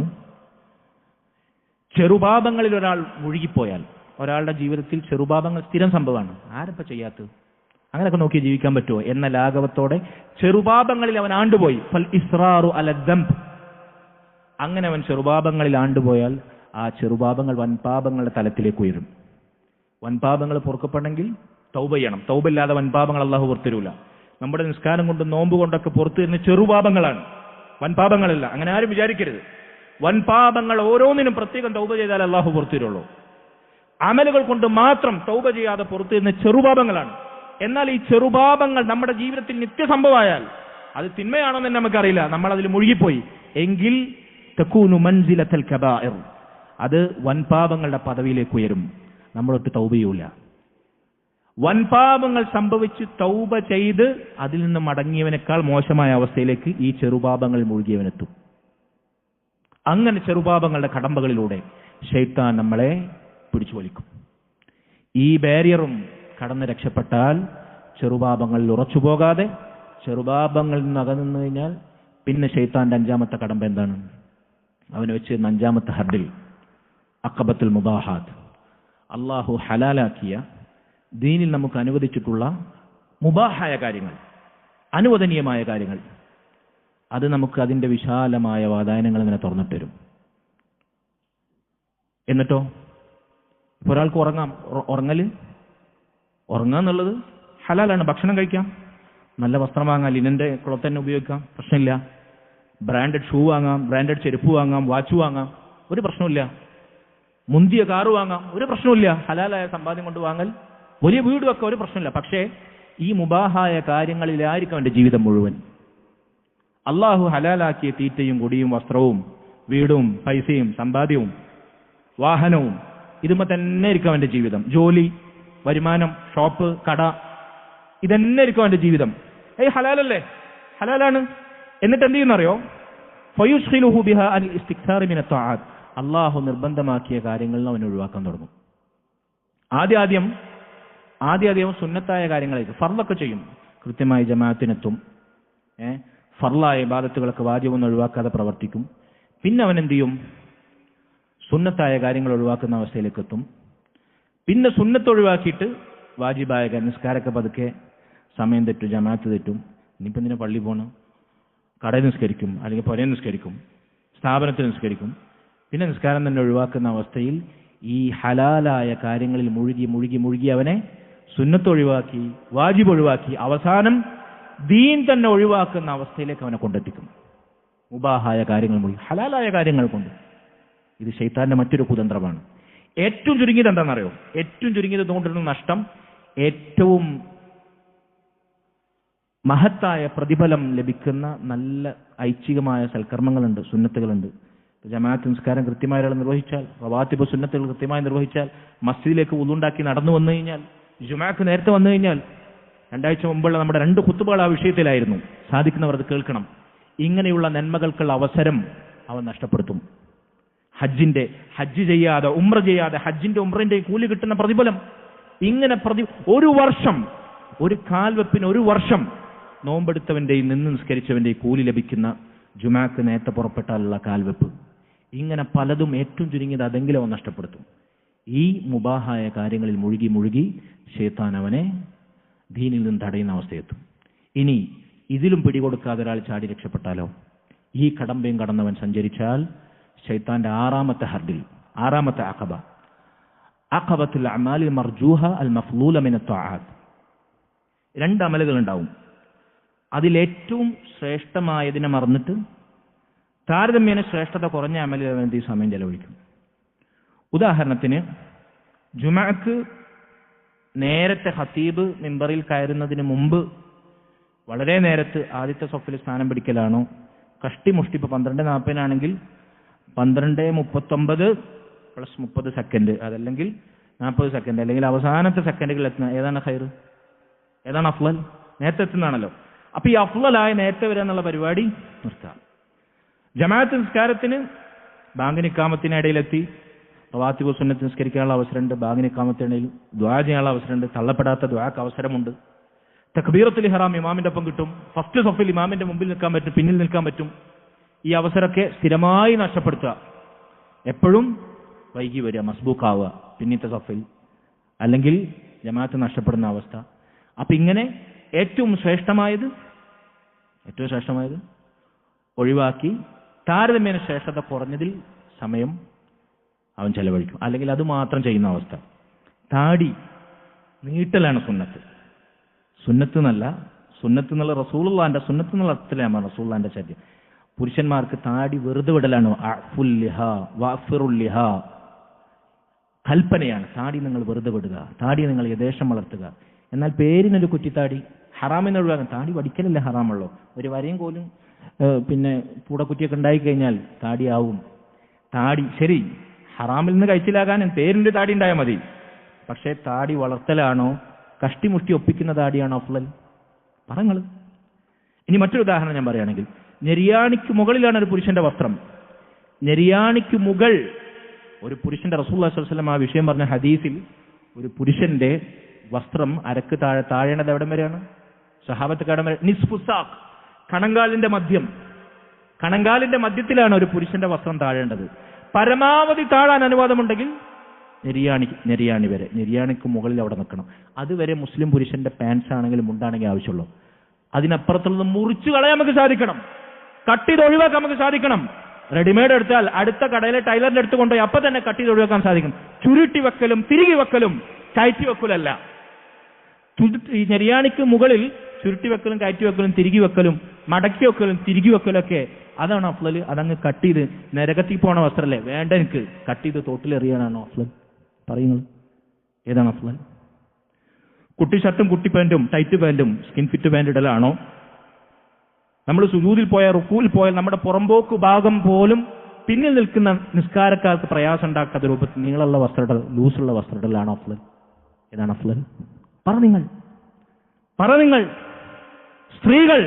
ചെറുപാപങ്ങളിൽ ഒരാൾ മുഴുകിപ്പോയാൽ, ഒരാളുടെ ജീവിതത്തിൽ ചെറുപാപങ്ങൾ സ്ഥിരം സംഭവമാണ്, ആരപ്പ ചെയ്യാത്തത്, അങ്ങനെയൊക്കെ നോക്കി ജീവിക്കാൻ പറ്റുമോ എന്ന ലാഘവത്തോടെ ചെറുപാപങ്ങളിൽ അവൻ ആണ്ടുപോയി, ഫൽ ഇസ്റാറു അല ദംബ്, അങ്ങനെ അവൻ ചെറുപാപങ്ങളിൽ ആണ്ടുപോയാൽ ആ ചെറുപാപങ്ങൾ വൻപാപങ്ങളുടെ തലത്തിലേക്ക് ഉയരും. വൻപാപങ്ങൾ പൊറുക്കപ്പെടണമെങ്കിൽ തൗബ ചെയ്യണം. തൗബ ഇല്ലാതെ വൻപാപങ്ങൾ അല്ലാഹു പുറത്തരൂല. നമ്മുടെ നിസ്കാരം കൊണ്ടും നോമ്പ് കൊണ്ടൊക്കെ പുറത്തു വരുന്ന ചെറുപാപങ്ങളാണ്, വൻപാപങ്ങളല്ല. അങ്ങനെ ആരും വിചാരിക്കരുത്. വൻപാപങ്ങൾ ഓരോന്നിനും പ്രത്യേകം തൗബ ചെയ്താൽ അല്ലാഹു പുറത്തുവരുള്ളൂ. അമലുകൾ കൊണ്ട് മാത്രം തൗബ ചെയ്യാതെ പുറത്തു വരുന്ന ചെറുപാപങ്ങളാണ്. എന്നാൽ ഈ ചെറുപാപങ്ങൾ നമ്മുടെ ജീവിതത്തിൽ നിത്യസംഭവമായാൽ അത് തിന്മയാണെന്ന് നമുക്കറിയില്ല, നമ്മൾ അതിൽ മുഴുകിപ്പോയി എങ്കിൽ തകൂനു മൻസിലത്തൽ കബായിർ, അത് വൻപാപങ്ങളുടെ പദവിയിലേക്ക് ഉയരും. നമ്മളൊട്ട് തൗബ ചെയ്യൂല. വൻപാപങ്ങൾ സംഭവിച്ച് തൗബ ചെയ്ത് അതിൽ നിന്ന് മടങ്ങിയവനേക്കാൾ മോശമായ അവസ്ഥയിലേക്ക് ഈ ചെറുപാപങ്ങൾ മുഴുകിയവനെത്തും. അങ്ങനെ ചെറുപാപങ്ങളുടെ കടമ്പകളിലൂടെ ശൈത്താൻ നമ്മളെ പിടിച്ചു വലിക്കും. ഈ ബാരിയറും കടന്ന് രക്ഷപ്പെട്ടാൽ ചെറുപാപങ്ങളിൽ ഉറച്ചു പോകാതെ ചെറുപാപങ്ങളിൽ നിന്ന് അകന്നു കഴിഞ്ഞാൽ പിന്നെ ശൈത്താന്റെ അഞ്ചാമത്തെ കടമ്പ എന്താണ്? അവന് വെച്ച് അഞ്ചാമത്തെ ഹർഡിൽ അഖബത്തുൽ മുബാഹാത്ത്, അള്ളാഹു ഹലാലാക്കിയ ദീനിൽ നമുക്ക് അനുവദിച്ചിട്ടുള്ള മുബാഹായ കാര്യങ്ങൾ, അനുവദനീയമായ കാര്യങ്ങൾ, അത് നമുക്ക് അതിന്റെ വിശാലമായ വാതായനങ്ങൾ ഇങ്ങനെ തുറന്നിട്ട് തരും. എന്നിട്ടോ ഇപ്പൊ ഒരാൾക്ക് ഉറങ്ങാന്നുള്ളത് ഹലാലാണ്. ഭക്ഷണം കഴിക്കാം, നല്ല വസ്ത്രം വാങ്ങാം, ലിനന്റെ ക്ലോത്ത് തന്നെ ഉപയോഗിക്കാം, പ്രശ്നമില്ല. ബ്രാൻഡഡ് ഷൂ വാങ്ങാം, ബ്രാൻഡഡ് ചെരുപ്പ് വാങ്ങാം, വാച്ച് വാങ്ങാം, ഒരു പ്രശ്നമില്ല. മുന്തിയ കാറ് വാങ്ങാം, ഒരു പ്രശ്നമില്ല. ഹലാലായ സമ്പാദ്യം കൊണ്ട് വാങ്ങൽ, വലിയ വീട് വെക്കാം, ഒരു പ്രശ്നമില്ല. പക്ഷേ ഈ മുബാഹായ കാര്യങ്ങളിലായിരിക്കും അവന്റെ ജീവിതം മുഴുവൻ. അള്ളാഹു ഹലാലാക്കിയ തീറ്റയും കുടിയും വസ്ത്രവും വീടും പൈസയും സമ്പാദ്യവും വാഹനവും ഇതുമ്പോ തന്നെ ആയിരിക്കും അവന്റെ ജീവിതം. ജോലി, വരുമാനം, ഷോപ്പ്, കട, ഇതന്നെ ആയിരിക്കും അവന്റെ ജീവിതം. ഹലാലല്ലേ, ഹലാലാണ്. എന്നിട്ട് എന്ത് ചെയ്യുന്നറിയോ? ഫയുശ്ഖിലുഹു ബിഹാ അനിൽ ഇസ്തിക്സാറി മിന ത്വആത്ത്, അള്ളാഹു നിർബന്ധമാക്കിയ കാര്യങ്ങളിൽ അവൻ ഒഴിവാക്കാൻ തുടങ്ങും. ആദ്യം സുന്നത്തായ കാര്യങ്ങളായിരിക്കും, ഫർളൊക്കെ ചെയ്യും, കൃത്യമായി ജമാഅത്തിനെത്തും, ഫർളായ ഇബാദത്തുകളൊക്കെ വാജിബൊന്നും ഒഴിവാക്കാതെ പ്രവർത്തിക്കും. പിന്നെ അവൻ എന്ത് ചെയ്യും? സുന്നത്തായ കാര്യങ്ങൾ ഒഴിവാക്കുന്ന അവസ്ഥയിലേക്ക് എത്തും. പിന്നെ സുന്നത്ത് ഒഴിവാക്കിയിട്ട് വാജിബായ നിസ്കാരമൊക്കെ പതുക്കെ സമയം തെറ്റും, ജമാഅത്ത് തെറ്റും. ഇനിയിപ്പോൾ എന്തിനാ പള്ളി പോകണം? കടയിൽ നിസ്കരിക്കും, അല്ലെങ്കിൽ പുരയിൽ നിസ്കരിക്കും, സ്ഥാപനത്തിൽ നിസ്കരിക്കും. പിന്നെ നിസ്കാരം തന്നെ ഒഴിവാക്കുന്ന അവസ്ഥയിൽ ഈ ഹലാലായ കാര്യങ്ങളിൽ മുഴുകി അവനെ സുന്നത്ത് ഒഴിവാക്കി, വാജിബ് ഒഴിവാക്കി, അവസാനം ദീൻ തന്നെ ഒഴിവാക്കുന്ന അവസ്ഥയിലേക്ക് അവനെ കൊണ്ടെത്തിക്കും. മുബാഹായ കാര്യങ്ങൾ മുഴുകി ഹലാലായ കാര്യങ്ങൾ കൊണ്ട്. ഇത് ശൈത്താന്റെ മറ്റൊരു കുതന്ത്രമാണ്. ഏറ്റവും ചുരുങ്ങിയത് എന്താണെന്നറിയോ? ഏറ്റവും ചുരുങ്ങിയത് കൊണ്ടിരുന്ന നഷ്ടം, ഏറ്റവും മഹത്തായ പ്രതിഫലം ലഭിക്കുന്ന നല്ല ഐച്ഛികമായ സൽക്കർമ്മങ്ങളുണ്ട്, സുന്നത്തുകളുണ്ട്. ജമാഅത്ത് നിസ്കാരം കൃത്യമായി ഒരാൾ നിർവഹിച്ചാൽ, റവാത്തിബ് സുന്നത്തുകൾ കൃത്യമായി നിർവഹിച്ചാൽ, മസ്ജിദിലേക്ക് വുളുണ്ടാക്കി നടന്നു വന്നു കഴിഞ്ഞാൽ, ജുമാക്ക് നേരത്തെ വന്നു കഴിഞ്ഞാൽ, 2 ആഴ്ച മുമ്പുള്ള നമ്മുടെ 2 ഖുത്ബകൾ ആ വിഷയത്തിലായിരുന്നു, സാധിക്കുന്നവർ അത് കേൾക്കണം. ഇങ്ങനെയുള്ള നന്മകൾക്കുള്ള അവസരം അവൻ നഷ്ടപ്പെടുത്തും. ഹജ്ജ് ചെയ്യാതെ ഉംറ ചെയ്യാതെ ഹജ്ജിന്റെ ഉംറന്റെ കൂലി കിട്ടുന്ന പ്രതിഫലം, ഇങ്ങനെ ഒരു വർഷം, ഒരു കാൽവെപ്പിന് 1 വർഷം നോമ്പെടുത്തവന്റെയും നിന്ന് നിസ്കരിച്ചവന്റെയും കൂലി ലഭിക്കുന്ന ജുമാക്ക് നേരത്തെ പുറപ്പെട്ടാലുള്ള കാൽവെപ്പ്, ഇങ്ങനെ പലതും ഏറ്റവും ചുരുങ്ങിയത് അതെങ്കിലും അവൻ നഷ്ടപ്പെടുത്തും. ഈ മുബാഹായ കാര്യങ്ങളിൽ മുഴുകി ശൈത്താൻ അവനെ ദീനിൽ നിന്ന് തടയുന്ന അവസ്ഥയെത്തും. ഇനി ഇതിലും പിടികൊടുക്കാതെ ഒരാൾ ചാടി രക്ഷപ്പെട്ടാലോ? ഈ കടമ്പയും കടന്നവൻ സഞ്ചരിച്ചാൽ ശൈത്താന്റെ 6ാമത്തെ ഹർഡിൽ, 6ാമത്തെ അഖബ അഖബത്തുൽ അമാലി മർജൂഹ അൽ മഫ്ലൂല മിന ത്വാഅത്ത്. 2 അമലുകൾ ഉണ്ടാവും. അതിലേറ്റവും ശ്രേഷ്ഠമായതിനെ മറന്നിട്ട് താരതമ്യേന ശ്രേഷ്ഠത കുറഞ്ഞ അമലിന് വേണ്ടി സമയം ചെലവഴിക്കും. ഉദാഹരണത്തിന്, ജുമഅക്ക് നേരത്തെ ഖതീബ് മിമ്പറിൽ കയറുന്നതിന് മുമ്പ് വളരെ നേരത്ത് ആദ്യത്തെ സഫിൽ സ്ഥാനം പിടിക്കലാണോ, കഷ്ടിമുഷ്ടി ഇപ്പോൾ 12:40 12:39 പ്ലസ് 30 സെക്കൻഡ്, അതല്ലെങ്കിൽ 40 സെക്കൻഡ്, അല്ലെങ്കിൽ അവസാനത്തെ സെക്കൻഡുകളിൽ എത്തുന്ന ഏതാണ് ഖൈർ, ഏതാണ് അഫ്ളൽ? നേരത്തെ എത്തുന്നതാണല്ലോ. അപ്പൊ ഈ അഫ്ളലായ നേരത്തെ വരിക എന്നുള്ള പരിപാടി നിർത്താം. ജമാഅത്ത് നിസ്കാരത്തിന് ബാങ്കിന് ഇഖാമത്തിനിടയിലെത്തി റവാത്തിബ് സുന്നത്ത് നിസ്കരിക്കാനുള്ള അവസരമുണ്ട്, ബാങ്കിന് ഇഖാമത്തിനിടയിൽ ദുആ ചെയ്യാനുള്ള അവസരമുണ്ട്, തള്ളപ്പെടാത്ത ദുആക്ക് അവസരമുണ്ട്. തക്ബീറത്തുൽ ഇഹ്റാം ഇമാമിന്റെ ഒപ്പം കിട്ടും, ഫസ്റ്റ് സഫിൽ ഇമാമിന്റെ മുമ്പിൽ നിൽക്കാൻ പറ്റും, പിന്നിൽ നിൽക്കാൻ പറ്റും. ഈ അവസരമൊക്കെ സ്ഥിരമായി നഷ്ടപ്പെടുത്തുക. എപ്പോഴും വൈകി വരിക, മസ്ബൂക്കാവുക പിന്നീത്തെ സഫിൽ, അല്ലെങ്കിൽ ജമാഅത്ത് നഷ്ടപ്പെടുന്ന അവസ്ഥ. അപ്പൊ ഇങ്ങനെ ഏറ്റവും ശ്രേഷ്ഠമായത് ഒഴിവാക്കി താരതമ്യേന ശ്രേഷ്ഠത കുറഞ്ഞതിൽ സമയം അവൻ ചെലവഴിക്കും, അല്ലെങ്കിൽ അത് മാത്രം ചെയ്യുന്ന അവസ്ഥ. താടി നീട്ടലാണ് സുന്നത്ത്. സുന്നത്ത് എന്നുള്ള റസൂലുള്ളാഹിന്റെ സുന്നത്ത് എന്നുള്ള അർത്ഥത്തിലാണ് റസൂലുള്ളാഹിന്റെ ചര്യം. പുരുഷന്മാർക്ക് താടി വെറുതെ വിടലാണ് കൽപ്പനയാണ്. താടി നിങ്ങൾ വെറുതെ വിടുക, താടി നിങ്ങൾ യഥേഷ്ടം വളർത്തുക. എന്നാൽ പേരിനൊരു കുറ്റിത്താടി ഹറാമിന് ഒഴിവാക്കാൻ. താടി വടിക്കലല്ലേ ഹറാമുള്ളൂ. ഒരു വരയും കോലും പിന്നെ പൂടക്കുറ്റിയൊക്കെ ഉണ്ടായിക്കഴിഞ്ഞാൽ താടിയാവും. താടി ശരി, ഹറാമിൽ നിന്ന് കഴിച്ചിലാകാൻ പേരിന്റെ താടി ഉണ്ടായാൽ മതി. പക്ഷേ താടി വളർത്തലാണോ കഷ്ടിമുഷ്ടി ഒപ്പിക്കുന്ന താടിയാണോ അഫ്ളൽ? പറങ്ങൾ. ഇനി മറ്റൊരു ഉദാഹരണം ഞാൻ പറയുകയാണെങ്കിൽ, നെരിയാണിക്ക് മുകളിലാണ് ഒരു പുരുഷന്റെ വസ്ത്രം. നെരിയാണിക്ക് മുകൾ ഒരു പുരുഷന്റെ റസൂലുള്ളാഹി സ്വല്ലല്ലാഹു അലൈഹി വസല്ലം ആ വിഷയം പറഞ്ഞ ഹദീസിൽ ഒരു പുരുഷന്റെ വസ്ത്രം അരക്ക് താഴേണ്ടത് എവിടം വരെയാണ്? സഹാബത്ത് കടം വരെ നിസ്ഫുസാഖ്, കണങ്കാലിന്റെ മധ്യത്തിലാണ് ഒരു പുരുഷന്റെ വസ്ത്രം താഴേണ്ടത്. പരമാവധി താഴാൻ അനുവാദമുണ്ടെങ്കിൽ നെരിയാണി വരെ, നെരിയാണിക്ക് മുകളിൽ അവിടെ നിൽക്കണം. അതുവരെ മുസ്ലിം പുരുഷന്റെ പാൻസ് ആണെങ്കിലും മുണ്ടാണെങ്കിലും ആവശ്യമുള്ളൂ. അതിനപ്പുറത്തുള്ളത് മുറിച്ചു കളയാൻ നമുക്ക് സാധിക്കണം, കട്ട് ചെയ്ത് ഒഴിവാക്കാൻ നമുക്ക് സാധിക്കണം. റെഡിമെയ്ഡ് എടുത്താൽ അടുത്ത കടയിലെ ടൈലറിന്റെ അടുത്ത് കൊണ്ടുപോയി അപ്പൊ തന്നെ കട്ട് ചെയ്ത് ഒഴിവാക്കാൻ സാധിക്കും. ചുരുട്ടി വെക്കലും തിരികെ വെക്കലും കയറ്റി വെക്കലല്ല. ഈ നെരിയാണിക്ക് മുകളിൽ ചുരുട്ടി വെക്കലും കയറ്റി വെക്കലും തിരികെ വെക്കലും മടക്കി വെക്കലും തിരികെ വെക്കലൊക്കെ അതാണ് അഫ്ളൽ. അതങ്ങ് കട്ട് ചെയ്ത് നരകത്തിൽ പോണ വസ്ത്രമല്ലേ, വേണ്ട എനിക്ക് കട്ട് ചെയ്ത് തോട്ടിലെറിയാനാണോ അഫ്ളൽ? പറയുന്നത് ഏതാണ് അഫ്ളൽ? കുട്ടി ഷർട്ടും കുട്ടി പാൻറ്റും ടൈറ്റ് പാൻറ്റും സ്കിൻ ഫിറ്റ് പാൻറ് ഇടലാണോ? നമ്മൾ സുജൂദിൽ പോയാൽ റുക്കൂൽ പോയാൽ നമ്മുടെ പുറമ്പോക്ക് ഭാഗം പോലും പിന്നിൽ നിൽക്കുന്ന നിസ്കാരക്കാർക്ക് പ്രയാസം ഉണ്ടാക്കാത്ത രൂപത്തിൽ നീളമുള്ള വസ്ത്രടൽ, ലൂസുള്ള വസ്ത്രടലാണോ അഫ്ളൽ? ഏതാണ് അഫ്ളൽ? പറ നിങ്ങൾ. സ്ത്രീകൾ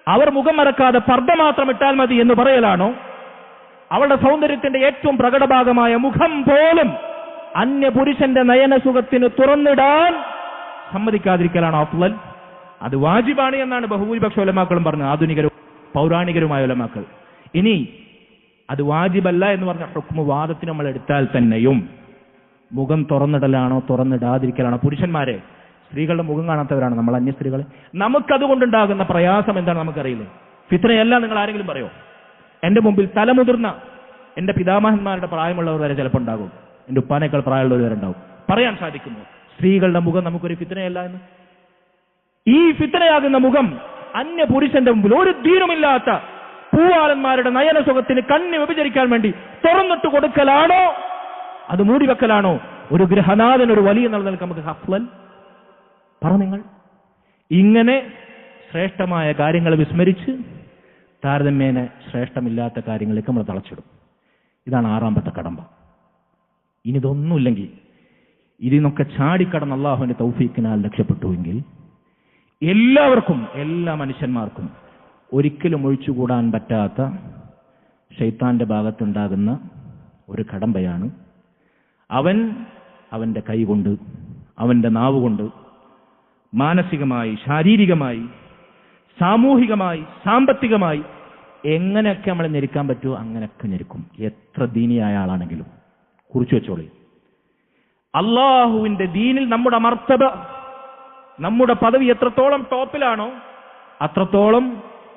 അവർ മുഖം മറക്കാതെ പർദ്ദ മാത്രം ഇട്ടാൽ മതി എന്ന് പറയലാണോ? അവളുടെ സൗന്ദര്യത്തിന്റെ ഏറ്റവും പ്രകടഭാഗമായ മുഖം പോലും അന്യപുരുഷന്റെ നയനസുഖത്തിന് തുറന്നിടാൻ സമ്മതിക്കാതിരിക്കലാണോ അഫ്ളൽ? അത് വാജിബാണ് എന്നാണ് ബഹുഭൂരിപക്ഷ ഉലമാക്കളും പറഞ്ഞത്, ആധുനികരും പൗരാണികരുമായ ഉലമാക്കൾ. ഇനി അത് വാജിബല്ല എന്ന് പറഞ്ഞ ഹുക്മ് വാദത്തിന് നമ്മൾ എടുത്താൽ തന്നെയും മുഖം തുറന്നിടലാണോ തുറന്നിടാതിരിക്കലാണോ? പുരുഷന്മാരെ, സ്ത്രീകളുടെ മുഖം കാണാത്തവരാണ് നമ്മൾ, അന്യ സ്ത്രീകൾ. നമുക്കതുകൊണ്ടുണ്ടാകുന്ന പ്രയാസം എന്താണ് നമുക്കറിയില്ലേ? ഫിത്നയല്ല നിങ്ങൾ ആരെങ്കിലും പറയോ? എന്റെ മുമ്പിൽ തലമുതിർന്ന എന്റെ പിതാമഹന്മാരുടെ പ്രായമുള്ളവർ വരെ ചിലപ്പോൾ ഉണ്ടാകും, എന്റെ ഉപ്പാനേക്കാൾ പ്രായമുള്ളവർ വരെ ഉണ്ടാവും. പറയാൻ സാധിക്കുമോ സ്ത്രീകളുടെ മുഖം നമുക്കൊരു ഫിത്നയല്ല എന്ന്? ഈ ഫിത്നയാകുന്ന മുഖം അന്യ പുരുഷന്റെ മുമ്പിൽ ഒരു ധീരമില്ലാത്ത പൂവാലന്മാരുടെ നയനസുഖത്തിന് കണ്ണ് വ്യഭിചരിക്കാൻ വേണ്ടി തുറന്നിട്ട് കൊടുക്കലാണോ അത് മൂടിവെക്കലാണോ ഒരു ഗൃഹനാഥൻ, ഒരു വലിയ നിലനിൽക്ക് നമുക്ക് അഫ്ളൽ? പറ നിങ്ങൾ. ഇങ്ങനെ ശ്രേഷ്ഠമായ കാര്യങ്ങൾ വിസ്മരിച്ച് താരതമ്യേന ശ്രേഷ്ഠമില്ലാത്ത കാര്യങ്ങളിലേക്ക് നമ്മൾ തളച്ചിടും. ഇതാണ് 6ാമത്തെ കടമ്പ. ഇനി ഇതൊന്നുമില്ലെങ്കിൽ, ഇതിനൊക്കെ ചാടിക്കടന്ന് അള്ളാഹുവിന്റെ തൗഫീക്കിനാൽ രക്ഷപ്പെട്ടുവെങ്കിൽ എല്ലാവർക്കും, എല്ലാ മനുഷ്യന്മാർക്കും ഒരിക്കലും ഒഴിച്ചുകൂടാൻ പറ്റാത്ത ശൈത്താന്റെ ഭാഗത്തുണ്ടാകുന്ന ഒരു കടമ്പയാണ് അവന്റെ കൈകൊണ്ട്, അവന്റെ നാവുകൊണ്ട് മാനസികമായി, ശാരീരികമായി, സാമൂഹികമായി, സാമ്പത്തികമായി എങ്ങനെയൊക്കെ നമ്മളെ ഞെരുക്കാൻ പറ്റുമോ അങ്ങനെയൊക്കെ ഞെരുക്കും. എത്ര ദീനിയായ ആളാണെങ്കിലും കുറിച്ചു വെച്ചോളി. അള്ളാഹുവിന്റെ ദീനിൽ നമ്മുടെ മർത്തബ, നമ്മുടെ പദവി എത്രത്തോളം ടോപ്പിലാണോ അത്രത്തോളം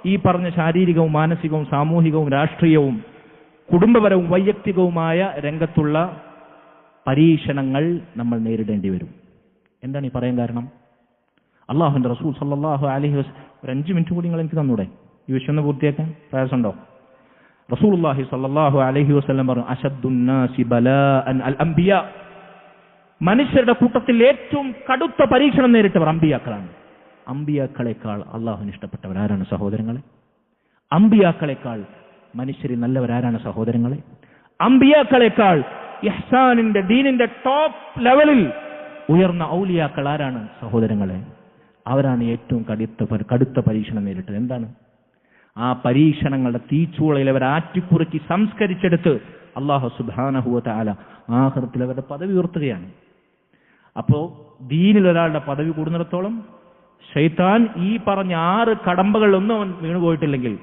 ഈ പറഞ്ഞ ശാരീരികവും മാനസികവും സാമൂഹികവും രാഷ്ട്രീയവും കുടുംബപരവും വൈയക്തികവുമായ രംഗത്തുള്ള പരീക്ഷണങ്ങൾ നമ്മൾ നേരിടേണ്ടി വരും. എന്താണ് ഈ പറയാൻ കാരണം? അള്ളാഹുവിന്റെ റസൂൽ സല്ലല്ലാഹു അലൈഹി വസല്ലം, ഒരു 5 മിനിറ്റ് കൂടി നിങ്ങൾ എനിക്ക് തന്നൂടെ ഈ വിഷയം ഒന്ന് പൂർത്തിയാക്കാൻ? പ്രയാസമുണ്ടോ? റസൂലുള്ളാഹി സല്ലല്ലാഹു അലൈഹി വസല്ലം പറഞ്ഞു, അശദ്ദുന്നാസി ബലാഅൻ അൽ അംബിയാ, മനുഷ്യരുടെ കൂട്ടത്തിൽ ഏറ്റവും കടുത്ത പരീക്ഷണം നേരിട്ടവർ അംബിയാക്കളാണ്. അംബിയാക്കളെക്കാൾ അള്ളാഹുവിന് ഇഷ്ടപ്പെട്ടവർ ആരാണ് സഹോദരങ്ങളെ? അംബിയാക്കളെക്കാൾ മനുഷ്യരിൽ നല്ലവരാരാണ് സഹോദരങ്ങളെ? അംബിയാക്കളെക്കാൾ ഇഹ്സാനിന്റെ ദീനിന്റെ ടോപ്പ് ലെവലിൽ ഉയർന്ന ഔലിയാക്കൾ ആരാണ് സഹോദരങ്ങളെ? അവരാണ് ഏറ്റവും കടുത്ത പരീക്ഷണം നേരിട്ടത്. എന്താണ് ആ പരീക്ഷണങ്ങളുടെ തീച്ചൂളയിൽ അവർ ആറ്റിക്കുറുക്കി സംസ്കരിച്ചെടുത്ത് അല്ലാഹു സുബ്ഹാനഹു വ തആല ആഖിറത്തിൽ അവരുടെ പദവി ഉയർത്തുകയാണ്. അപ്പോ ദീനിൽ ഒരാളുടെ പദവി കൂടുന്നിടത്തോളം ശൈത്താൻ ഈ പറഞ്ഞ 6 കടമ്പകളിലൊന്നും അവൻ വീണുപോയിട്ടില്ലെങ്കിൽ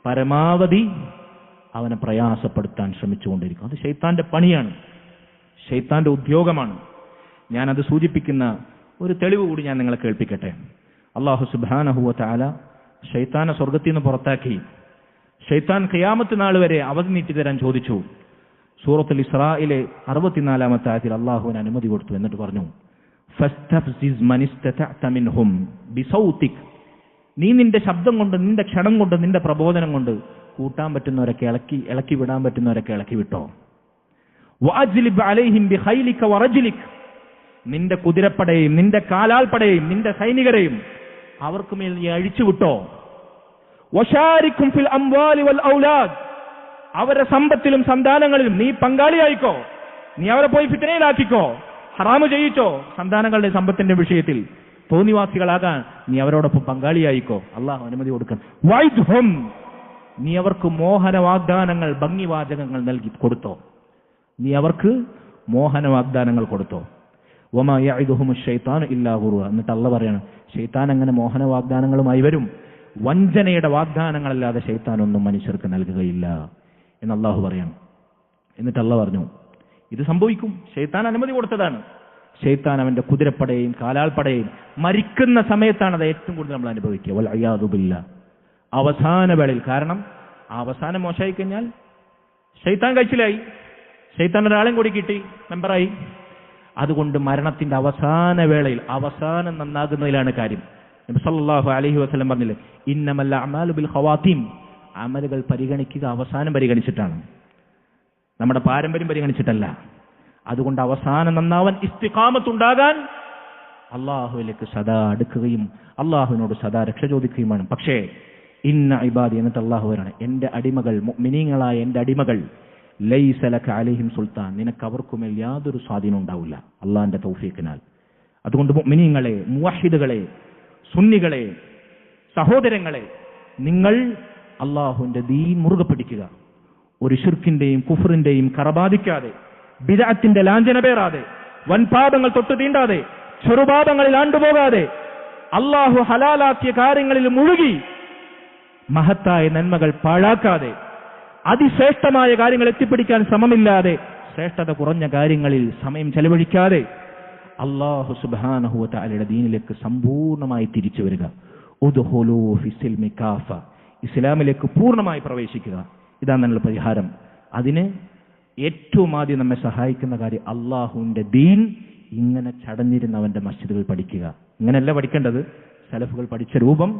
പരമാവധി അവനെ പ്രയാസപ്പെടുത്താൻ ശ്രമിച്ചുകൊണ്ടിരിക്കും. അത് ശൈത്താന്റെ പണിയാണ്, ശൈത്താന്റെ ഉദ്യോഗമാണ്. ഞാനത് സൂചിപ്പിക്കുന്ന ഒരു തെളിവ് കൂടി ഞാൻ നിങ്ങളെ കേൾപ്പിക്കട്ടെ. അല്ലാഹു സുബ്ഹാനഹു വ തആല ശൈത്താനെ സ്വർഗത്തിൽ നിന്ന് പുറത്താക്കി. ശൈത്താൻ ഖിയാമത്ത് നാൾ വരെ അവധി നീട്ടി തരാൻ ചോദിച്ചു. സൂറത്തുൽ ഇസ്രായിലെ 64-ാമത്തെ ആയത്തിൽ അല്ലാഹുവിന് അനുമതി കൊടുത്തു. എന്നിട്ട് പറഞ്ഞു, ഫസ്തഫ്സിസ് മൻ ഇസ്തതഅത മിൻഹും ബിസൗതിക്, നീ നിന്റെ ശബ്ദം കൊണ്ട്, നിന്റെ ക്ഷണം കൊണ്ട്, നിന്റെ പ്രബോധനം കൊണ്ട് കൂട്ടാൻ പറ്റുന്നവരൊക്കെ ഇളക്കി വിടാൻ പറ്റുന്നവരൊക്കെ ഇളക്കി വിട്ടോ. വഅജ്ലിബ് അലൈഹിം ബിഖൈലിക വറജ്ലിക്, നിന്റെ കുതിരപ്പടയെയും നിന്റെ കാലാൾപ്പടയെയും നിന്റെ സൈനികരെയും അവർക്ക് മേൽ നീ അഴിച്ചു വിട്ടോ. വശാരിക്കും ഫിൽ അംവാലി വൽ ഔലാദ്, അവരുടെ സമ്പത്തിലും സന്താനങ്ങളിലും നീ പങ്കാളിയായിക്കോ. നീ അവരെ പോയി ഫിത്നയിലാക്കിക്കോ, ഹറാമ് ചെയ്യിച്ചോ. സന്താനങ്ങളുടെ സമ്പത്തിന്റെ വിഷയത്തിൽ തോന്നിവാസികളാകാൻ നീ അവരോടൊപ്പം പങ്കാളിയായിക്കോ. അള്ളാഹു അനുമതി കൊടുക്കണം. വൈദ്ഹും, നീ അവർക്ക് മോഹന വാഗ്ദാനങ്ങൾ, ഭംഗിവാചകങ്ങൾ നൽകി കൊടുത്തോ. നീ അവർക്ക് മോഹന വാഗ്ദാനങ്ങൾ കൊടുത്തോ. വമാ യഇദുഹുമു ശൈത്താനു ഇല്ലാ ഗുറൂറ, എന്നിട്ട് അള്ളാഹു പറയാണ്, ശൈത്താൻ അങ്ങനെ മോഹന വാഗ്ദാനങ്ങളുമായി വരും, വഞ്ചനയുടെ വാഗ്ദാനങ്ങളല്ലാതെ ശൈത്താൻ ഒന്നും മനുഷ്യർക്ക് നൽകുകയില്ല എന്ന് അള്ളാഹു പറയാണ്. എന്നിട്ട് അള്ളാഹു പറഞ്ഞു, ഇത് സംഭവിക്കും, ശൈത്താൻ അനുമതി കൊടുത്തതാണ്. ശൈത്താൻ അവന്റെ കുതിരപ്പടയെയും കാലാൾപ്പടയെയും മരിക്കുന്ന സമയത്താണ് അത് ഏറ്റവും കൂടുതൽ നമ്മൾ അനുഭവിക്കുക. വൽ അയാദു ബില്ലാഹ്, അവസാന വേളയിൽ. കാരണം ആ അവസാനം മോശമായി കഴിഞ്ഞാൽ ശൈത്താൻ കഴിച്ചിലായി, ശൈത്താൻ ഒരാളെയും കൂടി കിട്ടി, മെമ്പറായി. അതുകൊണ്ട് മരണത്തിന്റെ അവസാന വേളയിൽ അവസാനം നന്നാകുന്നതിലാണ് കാര്യം. നബി സല്ലല്ലാഹു അലൈഹി വസല്ലം പറഞ്ഞില്ലേ, ഇന്നമൽ അഅമാലു ബിൽ ഖവാതീം, അമലുകൾ പരിഗണിക്കുക അവസാനം പരിഗണിച്ചിട്ടാണ്, നമ്മുടെ പാരമ്പര്യം പരിഗണിച്ചിട്ടല്ല. അതുകൊണ്ട് അവസാനം നന്നാവാൻ, ഇസ്തിഖാമത്തുണ്ടാകാൻ അള്ളാഹുവിലേക്ക് സദാ അടുക്കുകയും അള്ളാഹുവിനോട് സദാ രക്ഷ ചോദിക്കുകയുമാണ്. പക്ഷേ ഇന്ന ഇബാദി, എന്നിട്ട് അള്ളാഹു വരാണ്, എന്റെ അടിമകൾ, മുഅ്മിനീങ്ങളായ എന്റെ അടിമകൾ, ലൈസ ലക അലൈഹിം സുൽത്താൻ, നിനക്ക് അവർക്കുമേൽ യാതൊരു സ്വാധീനം ഉണ്ടാവില്ല അള്ളാഹിന്റെ തൗഫീഖിനാൽ. അതുകൊണ്ട് മുഅ്മിനീങ്ങളെ, മുവഹിദുകളെ, സുന്നികളെ, സഹോദരങ്ങളെ, നിങ്ങൾ അള്ളാഹുവിന്റെ ദീൻ മുറുകെ പിടിക്കുക. ഒരു ശിർക്കിന്റെയും കുഫറിന്റെയും കറബാധിക്കാതെ, ബിദ്അത്തിന്റെ ലാഞ്ചന പേറാതെ, വൻപാപങ്ങൾ തൊട്ടു തീണ്ടാതെ, ചെറുപാപങ്ങളിൽ ആണ്ടുപോകാതെ, അള്ളാഹു ഹലാലാക്കിയ കാര്യങ്ങളിൽ മുഴുകി മഹത്തായ നന്മകൾ പാഴാക്കാതെ, അതിശ്രേഷ്ഠമായ കാര്യങ്ങൾ എത്തിപ്പിടിക്കാൻ ശ്രമമില്ലാതെ, ശ്രേഷ്ഠത കുറഞ്ഞ കാര്യങ്ങളിൽ സമയം ചെലവഴിക്കാതെ അല്ലാഹു സുബ്ഹാനഹു വ തആലയുടെ ദീനിലേക്ക് സമ്പൂർണ്ണമായി തിരിച്ചു വരിക. ഉദ്ഖുലൂ ഫിസ്സിൽമി കാഫ, ഇസ്ലാമിലേക്ക് പൂർണ്ണമായി പ്രവേശിക്കുക. ഇതാണ് നമ്മുടെ പരിഹാരം. അതിന് ഏറ്റവും ആദ്യം നമ്മെ സഹായിക്കുന്ന കാര്യം അള്ളാഹുവിന്റെ ദീൻ ഇങ്ങനെ ചടഞ്ഞിരുന്നവന്റെ മസ്ജിദുകൾ പഠിക്കുക. ഇങ്ങനെയല്ല പഠിക്കേണ്ടത്. സലഫുകൾ പഠിച്ച രൂപം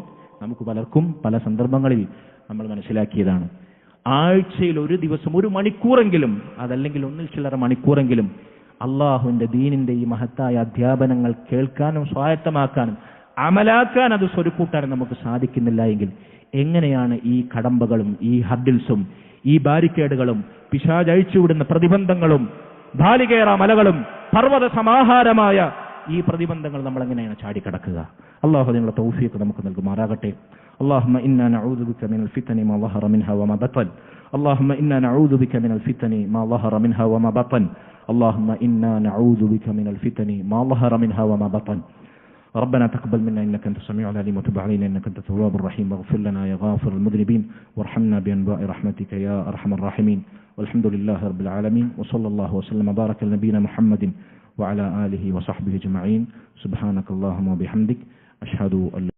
നമുക്ക് പലർക്കും പല സന്ദർഭങ്ങളിൽ നമ്മൾ മനസ്സിലാക്കിയതാണ്. ആഴ്ചയിൽ ഒരു ദിവസം 1 മണിക്കൂറെങ്കിലും, അതല്ലെങ്കിൽ 1 ചില്ലറ മണിക്കൂറെങ്കിലും അള്ളാഹുവിന്റെ ദീനിന്റെ ഈ മഹത്തായ അധ്യാപനങ്ങൾ കേൾക്കാനും സ്വായത്തമാക്കാനും അമലാക്കാൻ, അത് സ്വരുക്കൂട്ടാനും നമുക്ക് സാധിക്കുന്നില്ല എങ്കിൽ എങ്ങനെയാണ് ഈ കടമ്പകളും ഈ ഹർഡിൽസും ഈ ബാരിക്കേഡുകളും പിശാച് അഴിച്ചുവിടുന്ന പ്രതിബന്ധങ്ങളും ബാലികേറ മലകളും പർവ്വത സമാഹാരമായ ഈ പ്രതിബന്ധങ്ങൾ നമ്മൾ എങ്ങനെയാണ് ചാടിക്കടക്കുക? അള്ളാഹു അതിനുള്ള തൗഫീഖ് നമുക്ക് നൽകുമാറാകട്ടെ. اللهم إنا نعوذ بك من الفتن ما ظهر منها وما بطن. اللهم إنا نعوذ بك من الفتن ما ظهر منها وما بطن. اللهم إنا نعوذ بك من الفتن ما ظهر منها وما بطن. ربنا تقبل منا إنك أنت السميع العليم وتب علينا إنك أنت التواب الرحيم واغفر لنا يا غافر المذنبين وارحمنا بأنواع رحمتك يا أرحم الراحمين والحمد لله رب العالمين وصلى الله وسلم وبارك على نبينا محمد وعلى آله وصحبه أجمعين. سبحانك اللهم وبحمدك أشهد أن